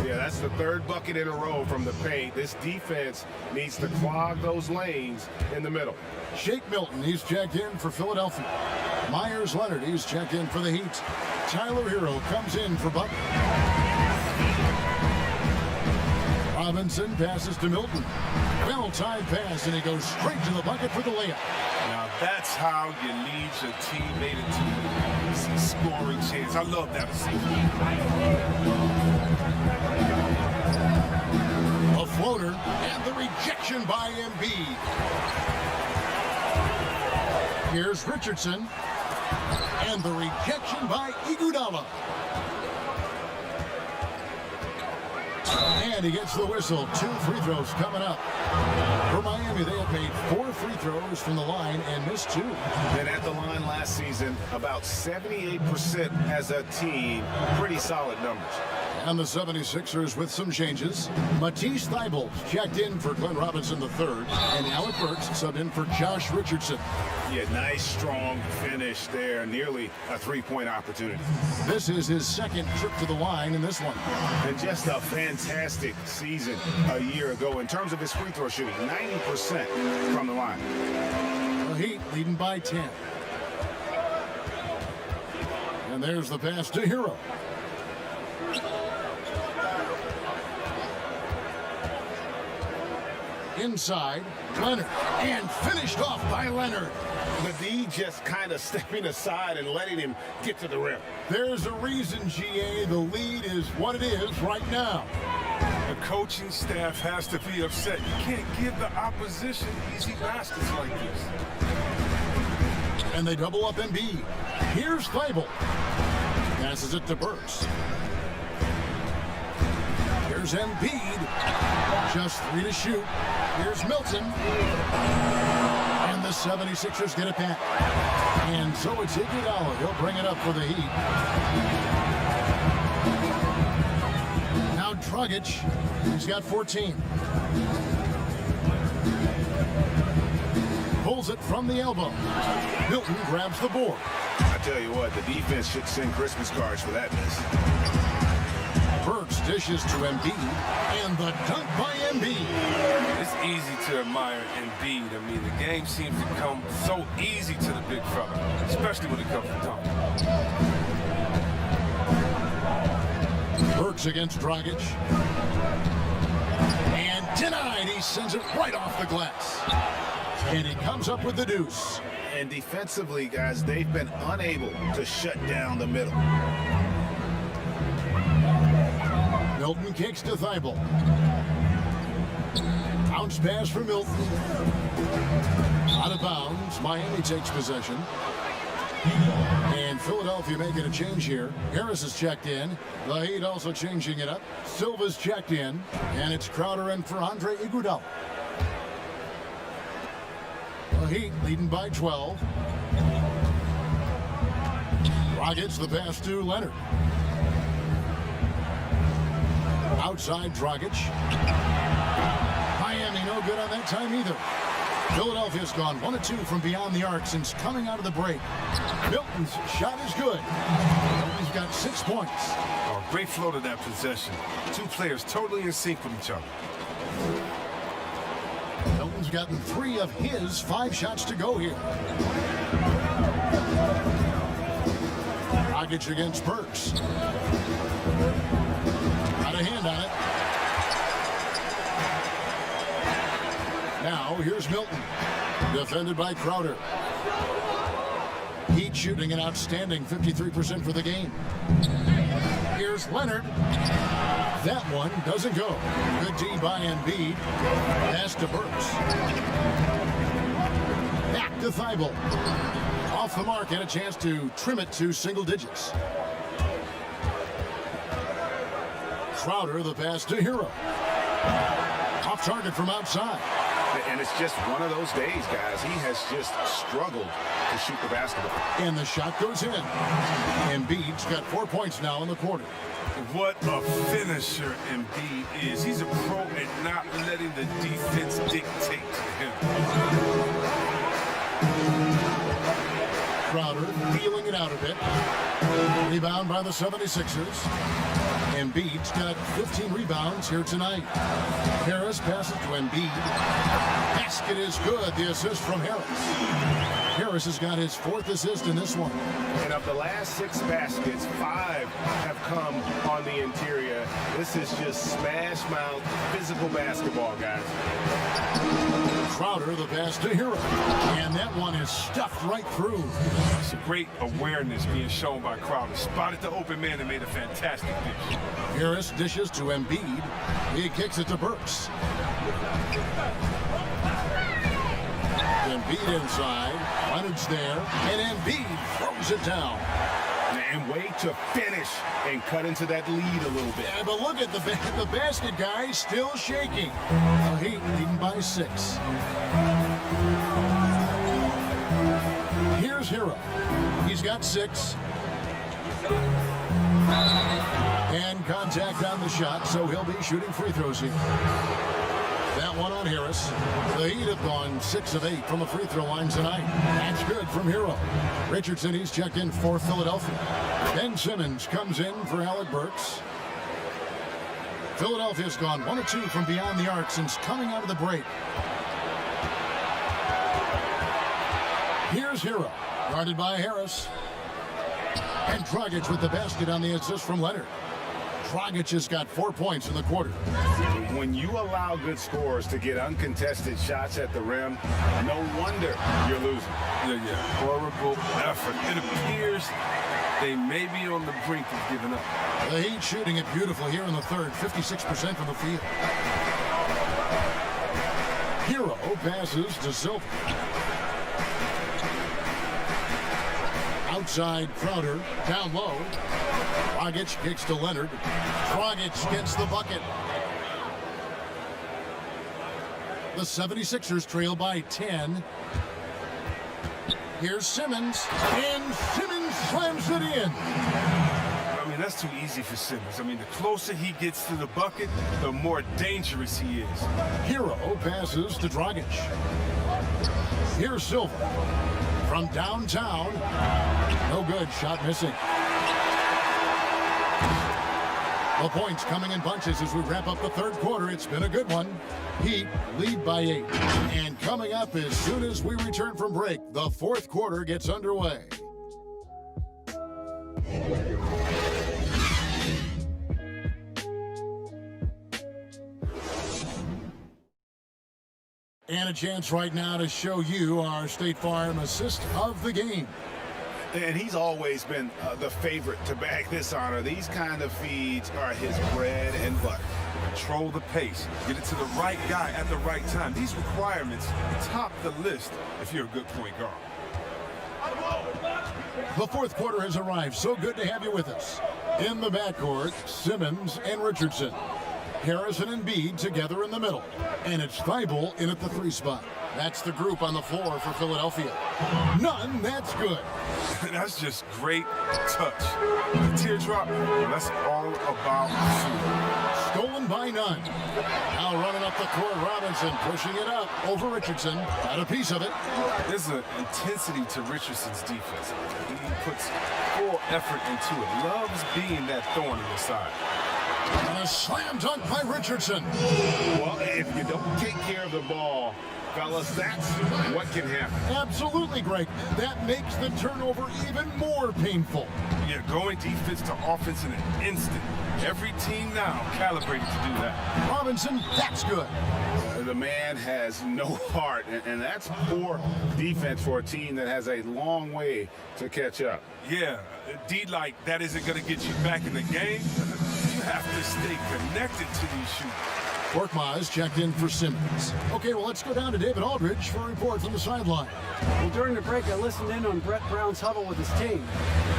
Yeah, that's the third bucket in a row from the paint. This defense needs to clog those lanes in the middle.
Shake Milton, he's checked in for Philadelphia. Myers Leonard, he's checked in for the Heat. Tyler Hero comes in for Butler. Robinson passes to Milton. Well-timed pass, and he goes straight to the bucket for the layup.
Now that's how you lead your teammate into a scoring chance. I love that.
A floater, and the rejection by Embiid. Here's Richardson, and the rejection by Iguodala. And he gets the whistle. 2 free throws coming up. For Miami, they have made 4 free throws from the line and missed 2.
And at the line last season, about 78% as a team. Pretty solid numbers.
And the 76ers with some changes. Matisse Thybulle checked in for Glenn Robinson III, and Alec Burks subbed in for Josh Richardson.
Yeah, nice, strong finish there. Nearly a three-point opportunity.
This is his second trip to the line in this one.
And just a fantastic season a year ago in terms of his free throw shooting. 90% from the line.
The Heat leading by 10. And there's the pass to Hero. Inside, Leonard, and finished off by Leonard.
The D just kind of stepping aside and letting him get to the rim.
There's a reason, GA, the lead is what it is right now.
The coaching staff has to be upset. You can't give the opposition easy baskets like this.
And they double up Embiid. Here's Thybulle. Passes it to Burks. Here's Embiid. Just 3 to shoot. Here's Milton. And the 76ers get it back. And so it's Iguodala. He'll bring it up for the Heat. Now Dragic. He's got 14. Pulls it from the elbow. Milton grabs the board.
I tell you what, the defense should send Christmas cards for that miss.
Burks dishes to Embiid, and the dunk by Embiid.
It's easy to admire Embiid. I mean, the game seems to come so easy to the big fella, especially when it comes to dunking.
Burks against Dragic. And denied. He sends it right off the glass. And he comes up with the deuce.
And defensively, guys, they've been unable to shut down the middle.
Milton kicks to Thybulle. Bounce pass for Milton. Out of bounds. Miami takes possession. And Philadelphia making a change here. Harris is checked in. The Heat also changing it up. Silva's checked in. And it's Crowder in for Andre Iguodala. The Heat leading by 12. Rockets the pass to Leonard. Outside Dragic. Miami no good on that time either. Philadelphia's gone 1 of 2 from beyond the arc since coming out of the break. Milton's shot is good. Milton's got 6 points.
Oh, great flow to that possession. 2 players totally in sync with each other.
Milton's gotten 3 of his 5 shots to go here. Dragic against Burks. Got a hand on it. Now here's Milton. Defended by Crowder. Heat shooting an outstanding 53% for the game. Here's Leonard. That one doesn't go. Good D by Embiid. Pass to Burks. Back to Thybulle. Off the mark and a chance to trim it to single digits. Crowder, the pass to Hero. Off target from outside.
And it's just one of those days, guys. He has just struggled to shoot the basketball.
And the shot goes in. Embiid's got 4 points now in the quarter.
What a finisher Embiid is. He's a pro at not letting the defense dictate to him.
Crowder feeling it out a bit. Rebound by the 76ers. Embiid's got 15 rebounds here tonight. Harris passes to Embiid. Basket is good. The assist from Harris. Harris has got his 4th assist in this one.
And of the last 6 baskets, 5 have come on the interior. This is just smash mouth, physical basketball, guys.
Crowder, the pass to Hero. And that one is stuffed right through.
It's a great awareness being shown by Crowder. Spotted the open man and made a fantastic dish.
Harris dishes to Embiid. He kicks it to Burks. Embiid inside. Leonard's there. And Embiid throws it down.
And way to finish and cut into that lead a little bit.
Yeah, but look at the basket guy still shaking. Heat leading by 6. Here's Hero. He's got 6. And contact on the shot, so he'll be shooting free throws here. That one on Harris. The Heat have gone 6 of 8 from the free throw line tonight. That's good from Hero. Richardson, he's checked in for Philadelphia. Ben Simmons comes in for Alec Burks. Philadelphia's gone 1 of 2 from beyond the arc since coming out of the break. Here's Hero, guarded by Harris. And Dragic with the basket on the assist from Leonard. Dragic has got 4 points in the quarter.
When you allow good scorers to get uncontested shots at the rim, no wonder you're losing.
Yeah. Horrible effort. It appears they may be on the brink of giving up.
The Heat shooting it beautifully here in the third, 56% from the field. Hero passes to Silver. Outside Crowder, down low. Dragic kicks to Leonard. Dragic gets the bucket. The 76ers trail by 10. Here's Simmons, and Simmons slams it in.
I mean, that's too easy for Simmons. I mean, the closer he gets to the bucket, the more dangerous he is.
Hero passes to Dragic. Here's Silver. From downtown. No good. Shot missing. The points coming in bunches as we wrap up the third quarter. It's been a good one. Heat lead by 8. And coming up as soon as we return from break, the fourth quarter gets underway. And a chance right now to show you our State Farm assist of the game.
And he's always been the favorite to bag this honor. These kind of feeds are his bread and butter.
Control the pace. Get it to the right guy at the right time. These requirements top the list if you're a good point guard.
The fourth quarter has arrived. So good to have you with us. In the backcourt, Simmons and Richardson. Harris and Embiid together in the middle. And it's Thibault in at the 3 spot. That's the group on the floor for Philadelphia. None, that's good.
That's just great touch. The teardrop, well, that's all about shooting.
Stolen by Nunn. Now running up the court, Robinson pushing it up over Richardson. Got a piece of it.
There's an intensity to Richardson's defense. He puts full effort into it. Loves being that thorn in the side.
And a slam dunk by Richardson.
Well, if you don't take care of the ball, fellas, that's what can happen.
Absolutely, Greg. That makes the turnover even more painful.
Yeah, going defense to offense in an instant. Every team now calibrated to do that.
Robinson, that's good.
The man has no heart, and that's poor defense for a team that has a long way to catch up.
Yeah, D-like, that isn't going to get you back in the game. You have to stay connected to these shooters.
Korkmaz checked in for Simmons. Okay, well, let's go down to David Aldridge for a report from the sideline.
Well, during the break, I listened in on Brett Brown's huddle with his team.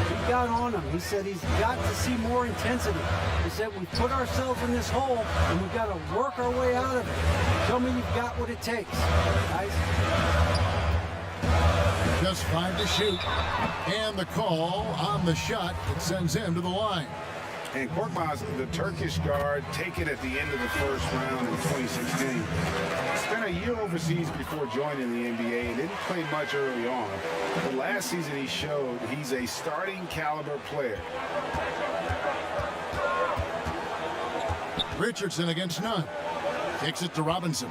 He got on him. He said he's got to see more intensity. He said we put ourselves in this hole, and we've got to work our way out of it. Tell me you've got what it takes, guys.
Just 5 to shoot. And the call on the shot that sends him to the line.
And Korkmaz, the Turkish guard, taken at the end of the first round in 2016, spent a year overseas before joining the NBA and didn't play much early on. But last season he showed he's a starting caliber player.
Richardson against Nunn. Kicks it to Robinson.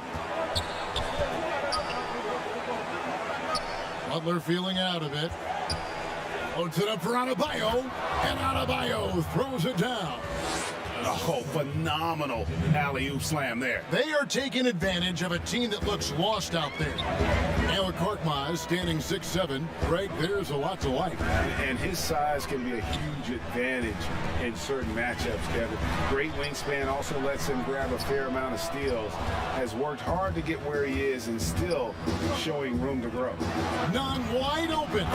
Butler feeling out of it. Loads it up for Adebayo, and Adebayo throws it down.
Oh, phenomenal alley-oop slam there.
They are taking advantage of a team that looks lost out there. Now with Korkmaz standing 6'7", Greg, there's a lot to like.
And his size can be a huge advantage in certain matchups, Kevin. Great wingspan also lets him grab a fair amount of steals. Has worked hard to get where he is and still showing room to grow.
Nunn wide open.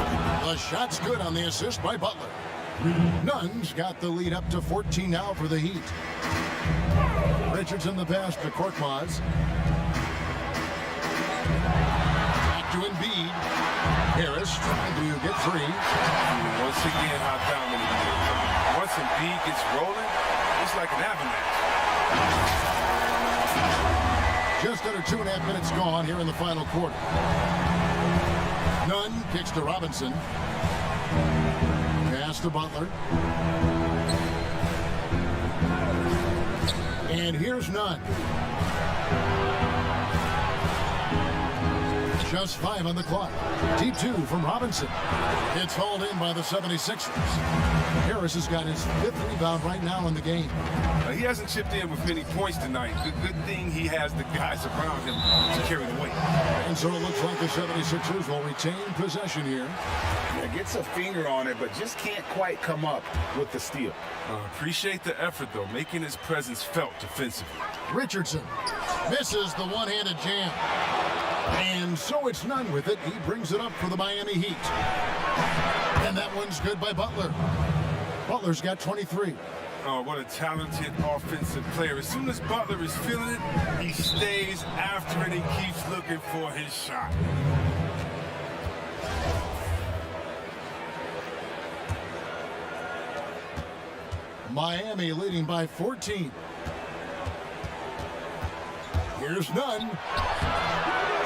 The shot's good on the assist by Butler. Nunn's got the lead up to 14 now for the Heat. Richardson the pass to Korkmaz. Back to Embiid. Harris trying to get free.
Once again, how dominant he is. Once Embiid gets rolling, it's like an avalanche.
Just under 2.5 minutes gone here in the final quarter. Nunn kicks to Robinson. Pass to Butler. And here's Nunn. Just 5 on the clock. Deep 2 from Robinson. It's hauled in by the 76ers. Harris has got his 5th rebound right now in the game.
He hasn't chipped in with many points tonight. Good thing he has the guys around him to carry the weight.
And so it looks like the 76ers will retain possession here.
Yeah, gets a finger on it, but just can't quite come up with the steal.
Appreciate the effort, though, making his presence felt defensively.
Richardson misses the one-handed jam. And so it's Nunn with it. He brings it up for the Miami Heat. And that one's good by Butler. Butler's got 23.
Oh, what a talented offensive player. As soon as Butler is feeling it, he stays after it and keeps looking for his shot.
Miami leading by 14. Here's Nunn.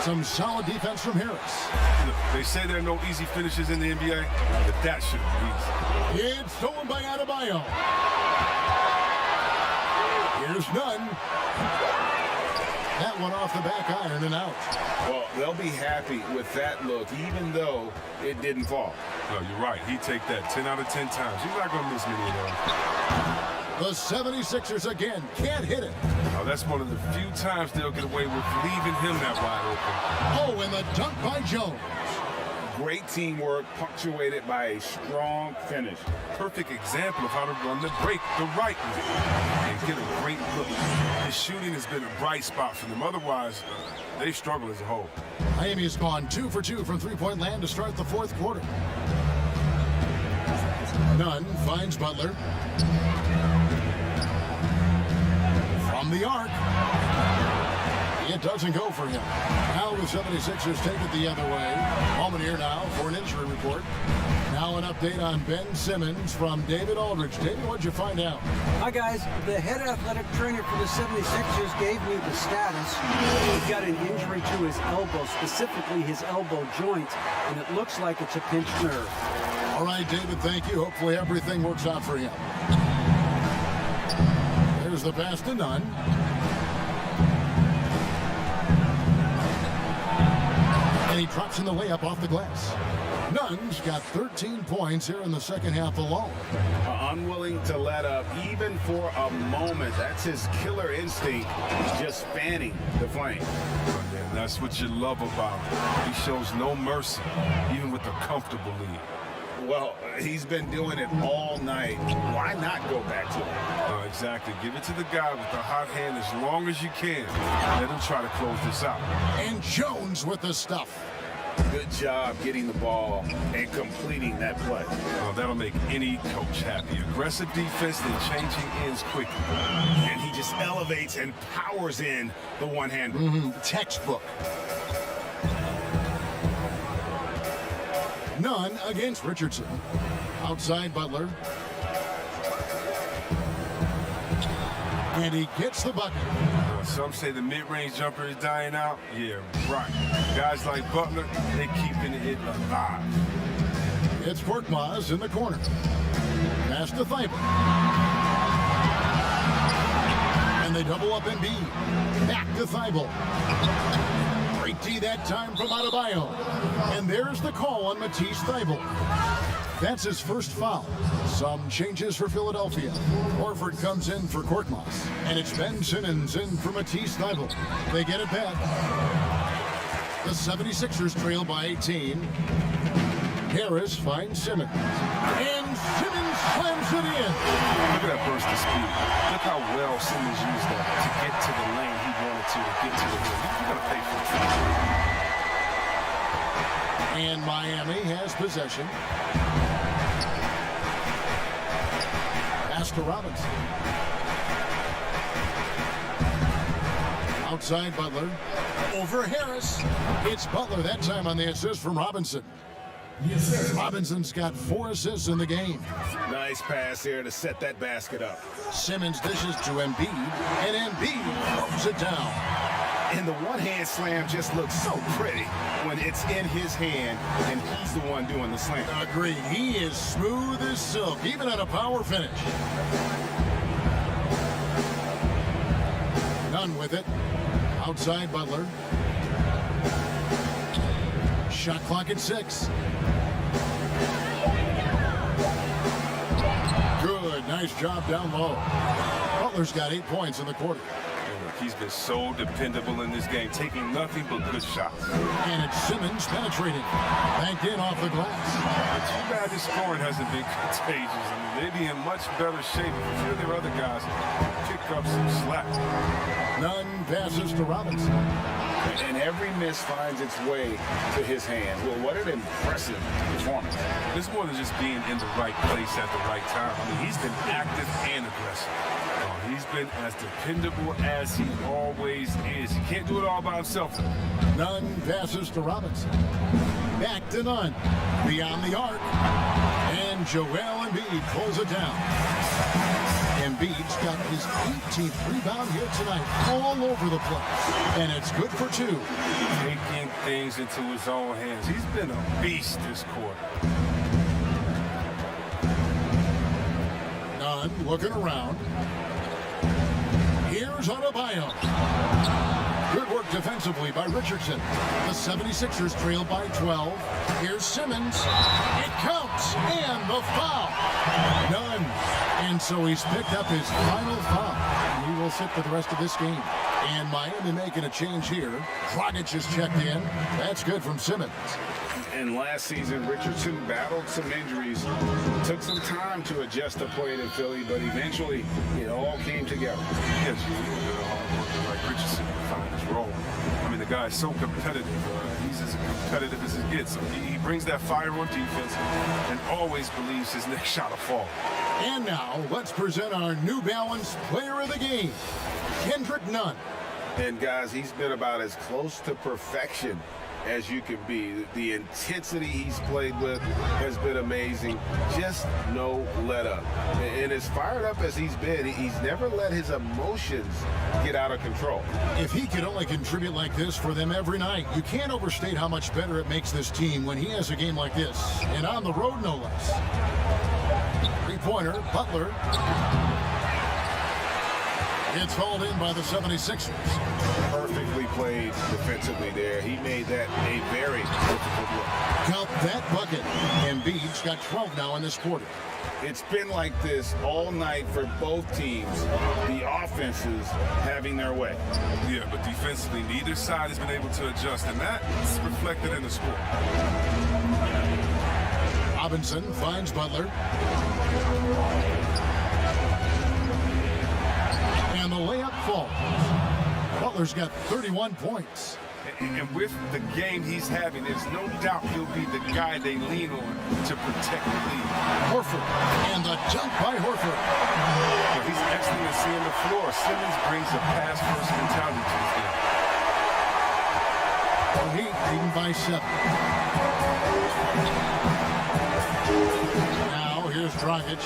Some solid defense from Harris.
Look, they say there are no easy finishes in the NBA, but that should be easy.
It's stolen by Adebayo. Here's Nunn. That one off the back iron and out.
Well, they'll be happy with that look, even though it didn't fall.
No, you're right. He'd take that 10 out of 10 times. He's not going to miss many of those.
The 76ers again can't hit it.
Oh, that's one of the few times they'll get away with leaving him that wide open.
Oh, and the dunk by Jones.
Great teamwork, punctuated by a strong finish.
Perfect example of how to run the break the right way and get a great look. His shooting has been a bright spot for them. Otherwise, they struggle as a whole.
Miami has gone 2 for 2 from three-point land to start the fourth quarter. Nunn finds Butler. From the arc. It doesn't go for him. Now the 76ers take it the other way. Moment here now for an injury report. Now an update on Ben Simmons from David Aldridge. David, what'd you find out?
Hi, guys. The head athletic trainer for the 76ers gave me the status. He's got an injury to his elbow, specifically his elbow joint, and it looks like it's a pinched nerve.
All right, David, thank you. Hopefully everything works out for him. There's the pass to Nunn. And he drops in the layup off the glass. Nunn's got 13 points here in the second half alone.
Unwilling to let up even for a moment. That's his killer instinct. He's just fanning the flame.
And that's what you love about him. He shows no mercy, even with a comfortable lead.
Well, he's been doing it all night. Why not go back to him?
Exactly. Give it to the guy with the hot hand as long as you can. Let him try to close this out.
And Jones with the stuff.
Good job getting the ball and completing that play.
That'll make any coach happy. Aggressive defense, then changing ends quickly.
And he just elevates and powers in the one-hander.
Textbook. Nunn against Richardson. Outside Butler. And he gets the bucket.
Some say the mid-range jumper is dying out. Yeah, right. Guys like Butler, they keeping it alive.
It's Korkmaz in the corner. Pass to Thibault. And they double up Embiid. Back to Thibault. Great D that time from Adebayo. And there's the call on Matisse Thibault. That's his first foul. Some changes for Philadelphia. Horford comes in for Korkmaz. And it's Ben Simmons in for Matisse Thibault. They get it back. The 76ers trail by 18. Harris finds Simmons. And Simmons slams it in.
Look at that burst of speed. Look how well Simmons used that to get to the lane he wanted to get to the rim. You're going to pay for it.
And Miami has possession. Pass to Robinson. Outside Butler. Over Harris. It's Butler that time on the assist from Robinson. Robinson's got 4 assists in the game.
Nice pass here to set that basket up.
Simmons dishes to Embiid, and Embiid throws it down.
And the one-hand slam just looks so pretty when it's in his hand and he's the one doing the slam.
Agreed. He is smooth as silk, even at a power finish. None with it. Outside Butler. Shot clock at 6. Good. Nice job down low. Butler's got 8 points in the quarter.
He's been so dependable in this game, taking nothing but good shots.
And it's Simmons penetrating. Banked in off the glass.
Too bad his scoring hasn't been contagious. I mean, they'd be in much better shape if a few of their other guys pick up some slack.
None passes to Robinson.
And every miss finds its way to his hands. Well, what an impressive performance.
It's more than just being in the right place at the right time. I mean, he's been active and aggressive. He's been as dependable as he always is. He can't do it all by himself.
None passes to Robinson. Back to Nunn. Beyond the arc. And Joel Embiid pulls it down. Embiid's got his 18th rebound here tonight. All over the place. And it's good for 2.
Taking things into his own hands. He's been a beast this quarter.
Nunn looking around. Here's Adebayo. Good work defensively by Richardson. The 76ers trail by 12. Here's Simmons. It counts. And the foul. None. And so he's picked up his final foul. And he will sit for the rest of this game. And Miami making a change here. Dragic is checked in. That's good from Simmons.
And last season, Richardson battled some injuries. Took some time to adjust to playing in Philly, but eventually it all came together.
Yes, you need a hard worker like Richardson to find his role. I mean, the guy is so competitive. He's as competitive as it gets. He brings that fire on defense and always believes his next shot will fall.
And now, let's present our New Balance Player of the Game, Kendrick Nunn.
And guys, he's been about as close to perfection as you can be. The intensity he's played with has been amazing. Just no let up. And as fired up as he's been, he's never let his emotions get out of control.
If he could only contribute like this for them every night, you can't overstate how much better it makes this team when he has a game like this. And on the road, no less. Three-pointer, Butler. It's hauled in by the 76ers.
Perfectly played defensively there. He made that a very difficult look.
Count that bucket. Embiid's got 12 now in this quarter.
It's been like this all night for both teams. The offenses having their way.
Yeah, but defensively, neither side has been able to adjust, and that's reflected in the score.
Robinson finds Butler. And the layup falls. Butler's got 31 points.
And with the game he's having, there's no doubt he'll be the guy they lean on to protect the lead.
Horford. And the jump by Horford.
But he's excellent at seeing the floor. Simmons brings a pass-first mentality to his game.
Heat leading by 7. Now here's Dragic.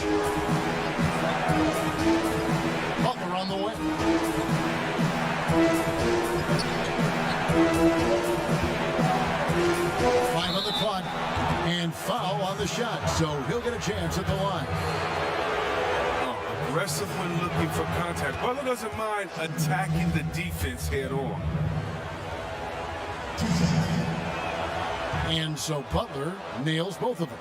Butler on the way. play. Five on the clock, and foul on the shot, so he'll get a chance at the line.
Aggressive when looking for contact. Butler doesn't mind attacking the defense head on.
And so Butler nails both of them.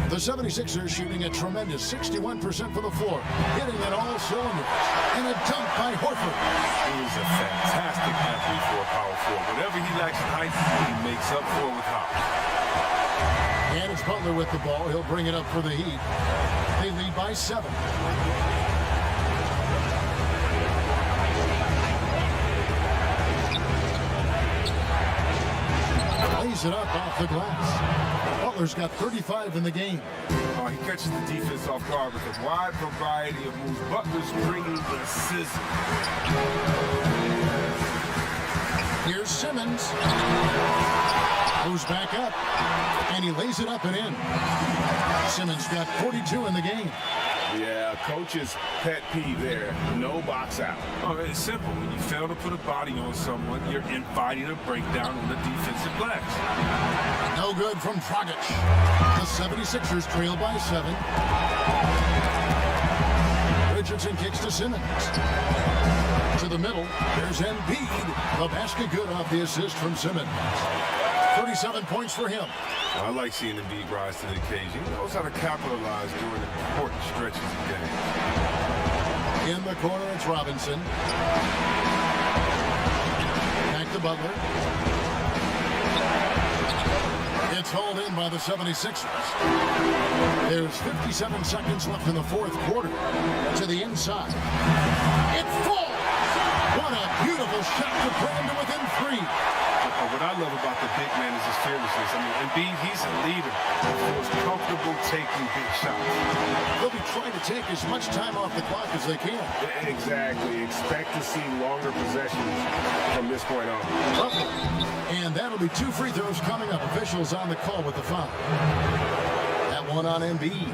The 76ers shooting a tremendous 61% from the floor, hitting at all cylinders. And a dunk by Horford.
He's a fantastic athlete for a power forward. Whatever he lacks in height, he makes up for with height.
And it's Butler with the ball. He'll bring it up for the Heat. They lead by 7. Lays it up off the glass. Butler's got 35 in the game.
Oh, he catches the defense off guard with a wide variety of moves. Butler's bringing the sizzle.
Here's Simmons. Moves back up. And he lays it up and in. Simmons got 42 in the game.
Yeah, coach's pet peeve there. No box out.
Oh, it's simple. When you fail to put a body on someone, you're inviting a breakdown on the defensive glass.
No good from Dragic. The 76ers trail by 7. Richardson kicks to Simmons. To the middle, there's Embiid. The basket good off the assist from Simmons. 37 points for him.
I like seeing Embiid rise to the occasion. He knows how to capitalize during important stretches of the game.
In the corner, it's Robinson. Back to Butler. It's hauled in by the 76ers. There's 57 seconds left in the fourth quarter. To the inside. It falls! What a beautiful shot to bring him to within 3.
What I love about the big man is his fearlessness. I mean, Embiid, he's a leader. He feels comfortable taking big shots.
They'll be trying to take as much time off the clock as they can.
Exactly. Expect to see longer possessions from this point on.
And that'll be 2 free throws coming up. Officials on the call with the foul. That one on Embiid.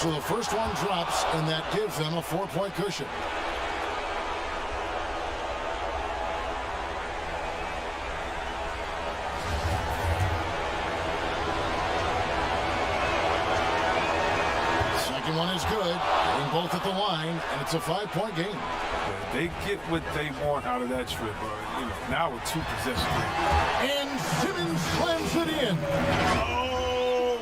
So the first one drops, and that gives them a 4-point cushion. Second one is good, getting both at the line, and it's a 5-point game.
They get what they want out of that trip. Now with 2 possessions.
And Simmons slams it in.
Oh,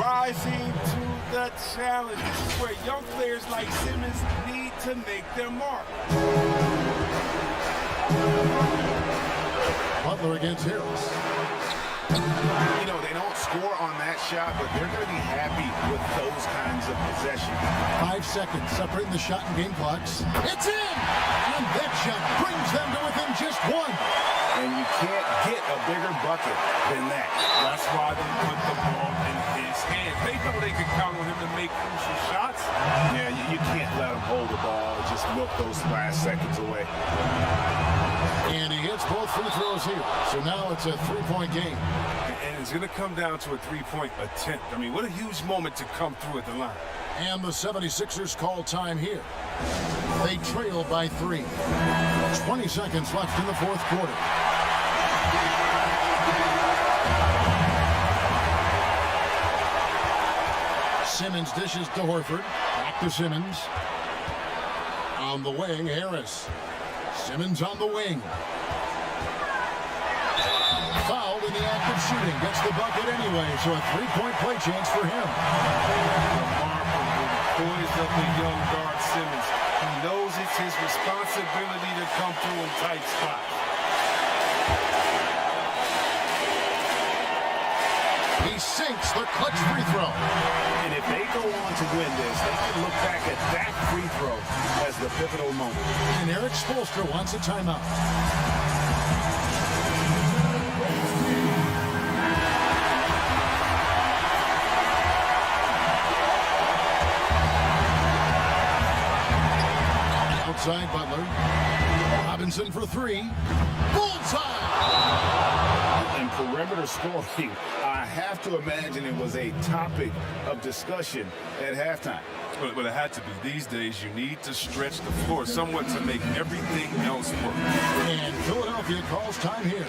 rising to the challenge. This is where young players like Simmons need to make their mark.
Butler against Harris.
You know, they don't score on that shot, but they're going to be happy with those kinds of possessions.
5 seconds separating the shot and game clocks. It's in! And that shot brings them to within just 1.
And you can't get a bigger bucket than that.
That's why they put the ball in his hands. They know they can count on him to make crucial shots.
Yeah, you can't let him hold the ball and just milk those last seconds away.
And he hits both free throws here. So now it's a 3-point game.
And it's going to come down to a 3-point attempt. I mean, what a huge moment to come through at the line.
And the 76ers call time here. They trail by 3. 20 seconds left in the fourth quarter. Simmons dishes to Horford. Back to Simmons. On the wing, Harris. Simmons on the wing. Fouled in the act of shooting. Gets the bucket anyway, so a 3-point play chance for him.
Remarkable poise of the young guard Simmons. He knows it's his responsibility to come through in tight spots.
He sinks the clutch free throw.
And if they go on to win this, they can look back at that free throw as the pivotal moment.
And Eric Spoelstra wants a timeout. Outside Butler. Robinson for 3. Bullseye!
And they're scoring, I have to imagine it was a topic of discussion at halftime.
But it had to be. These days, you need to stretch the floor somewhat to make everything else work.
And Philadelphia calls time here.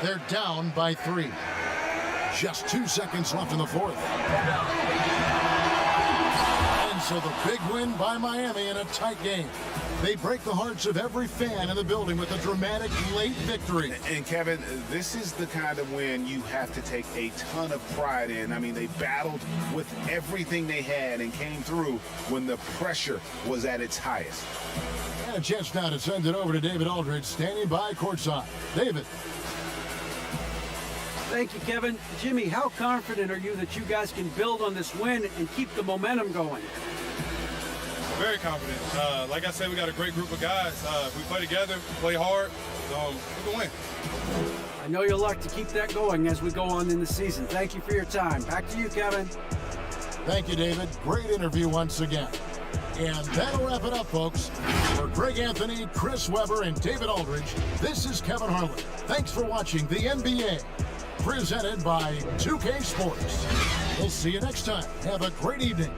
They're down by 3. Just 2 seconds left in the fourth. And so the big win by Miami in a tight game. They break the hearts of every fan in the building with a dramatic late victory.
And Kevin, this is the kind of win you have to take a ton of pride in. I mean, they battled with everything they had and came through when the pressure was at its highest.
And a chance now to send it over to David Aldridge, standing by courtside. David.
Thank you, Kevin. Jimmy, how confident are you that you guys can build on this win and keep the momentum going?
Very confident. Like I said, we got a great group of guys. We play together, play hard, we can win.
I know you'll like to keep that going as we go on in the season. Thank you for your time. Back to you, Kevin.
Thank you, David. Great interview once again. And that'll wrap it up, folks. For Greg Anthony, Chris Webber, and David Aldridge, this is Kevin Harlan. Thanks for watching the NBA, presented by 2K Sports. We'll see you next time. Have a great evening.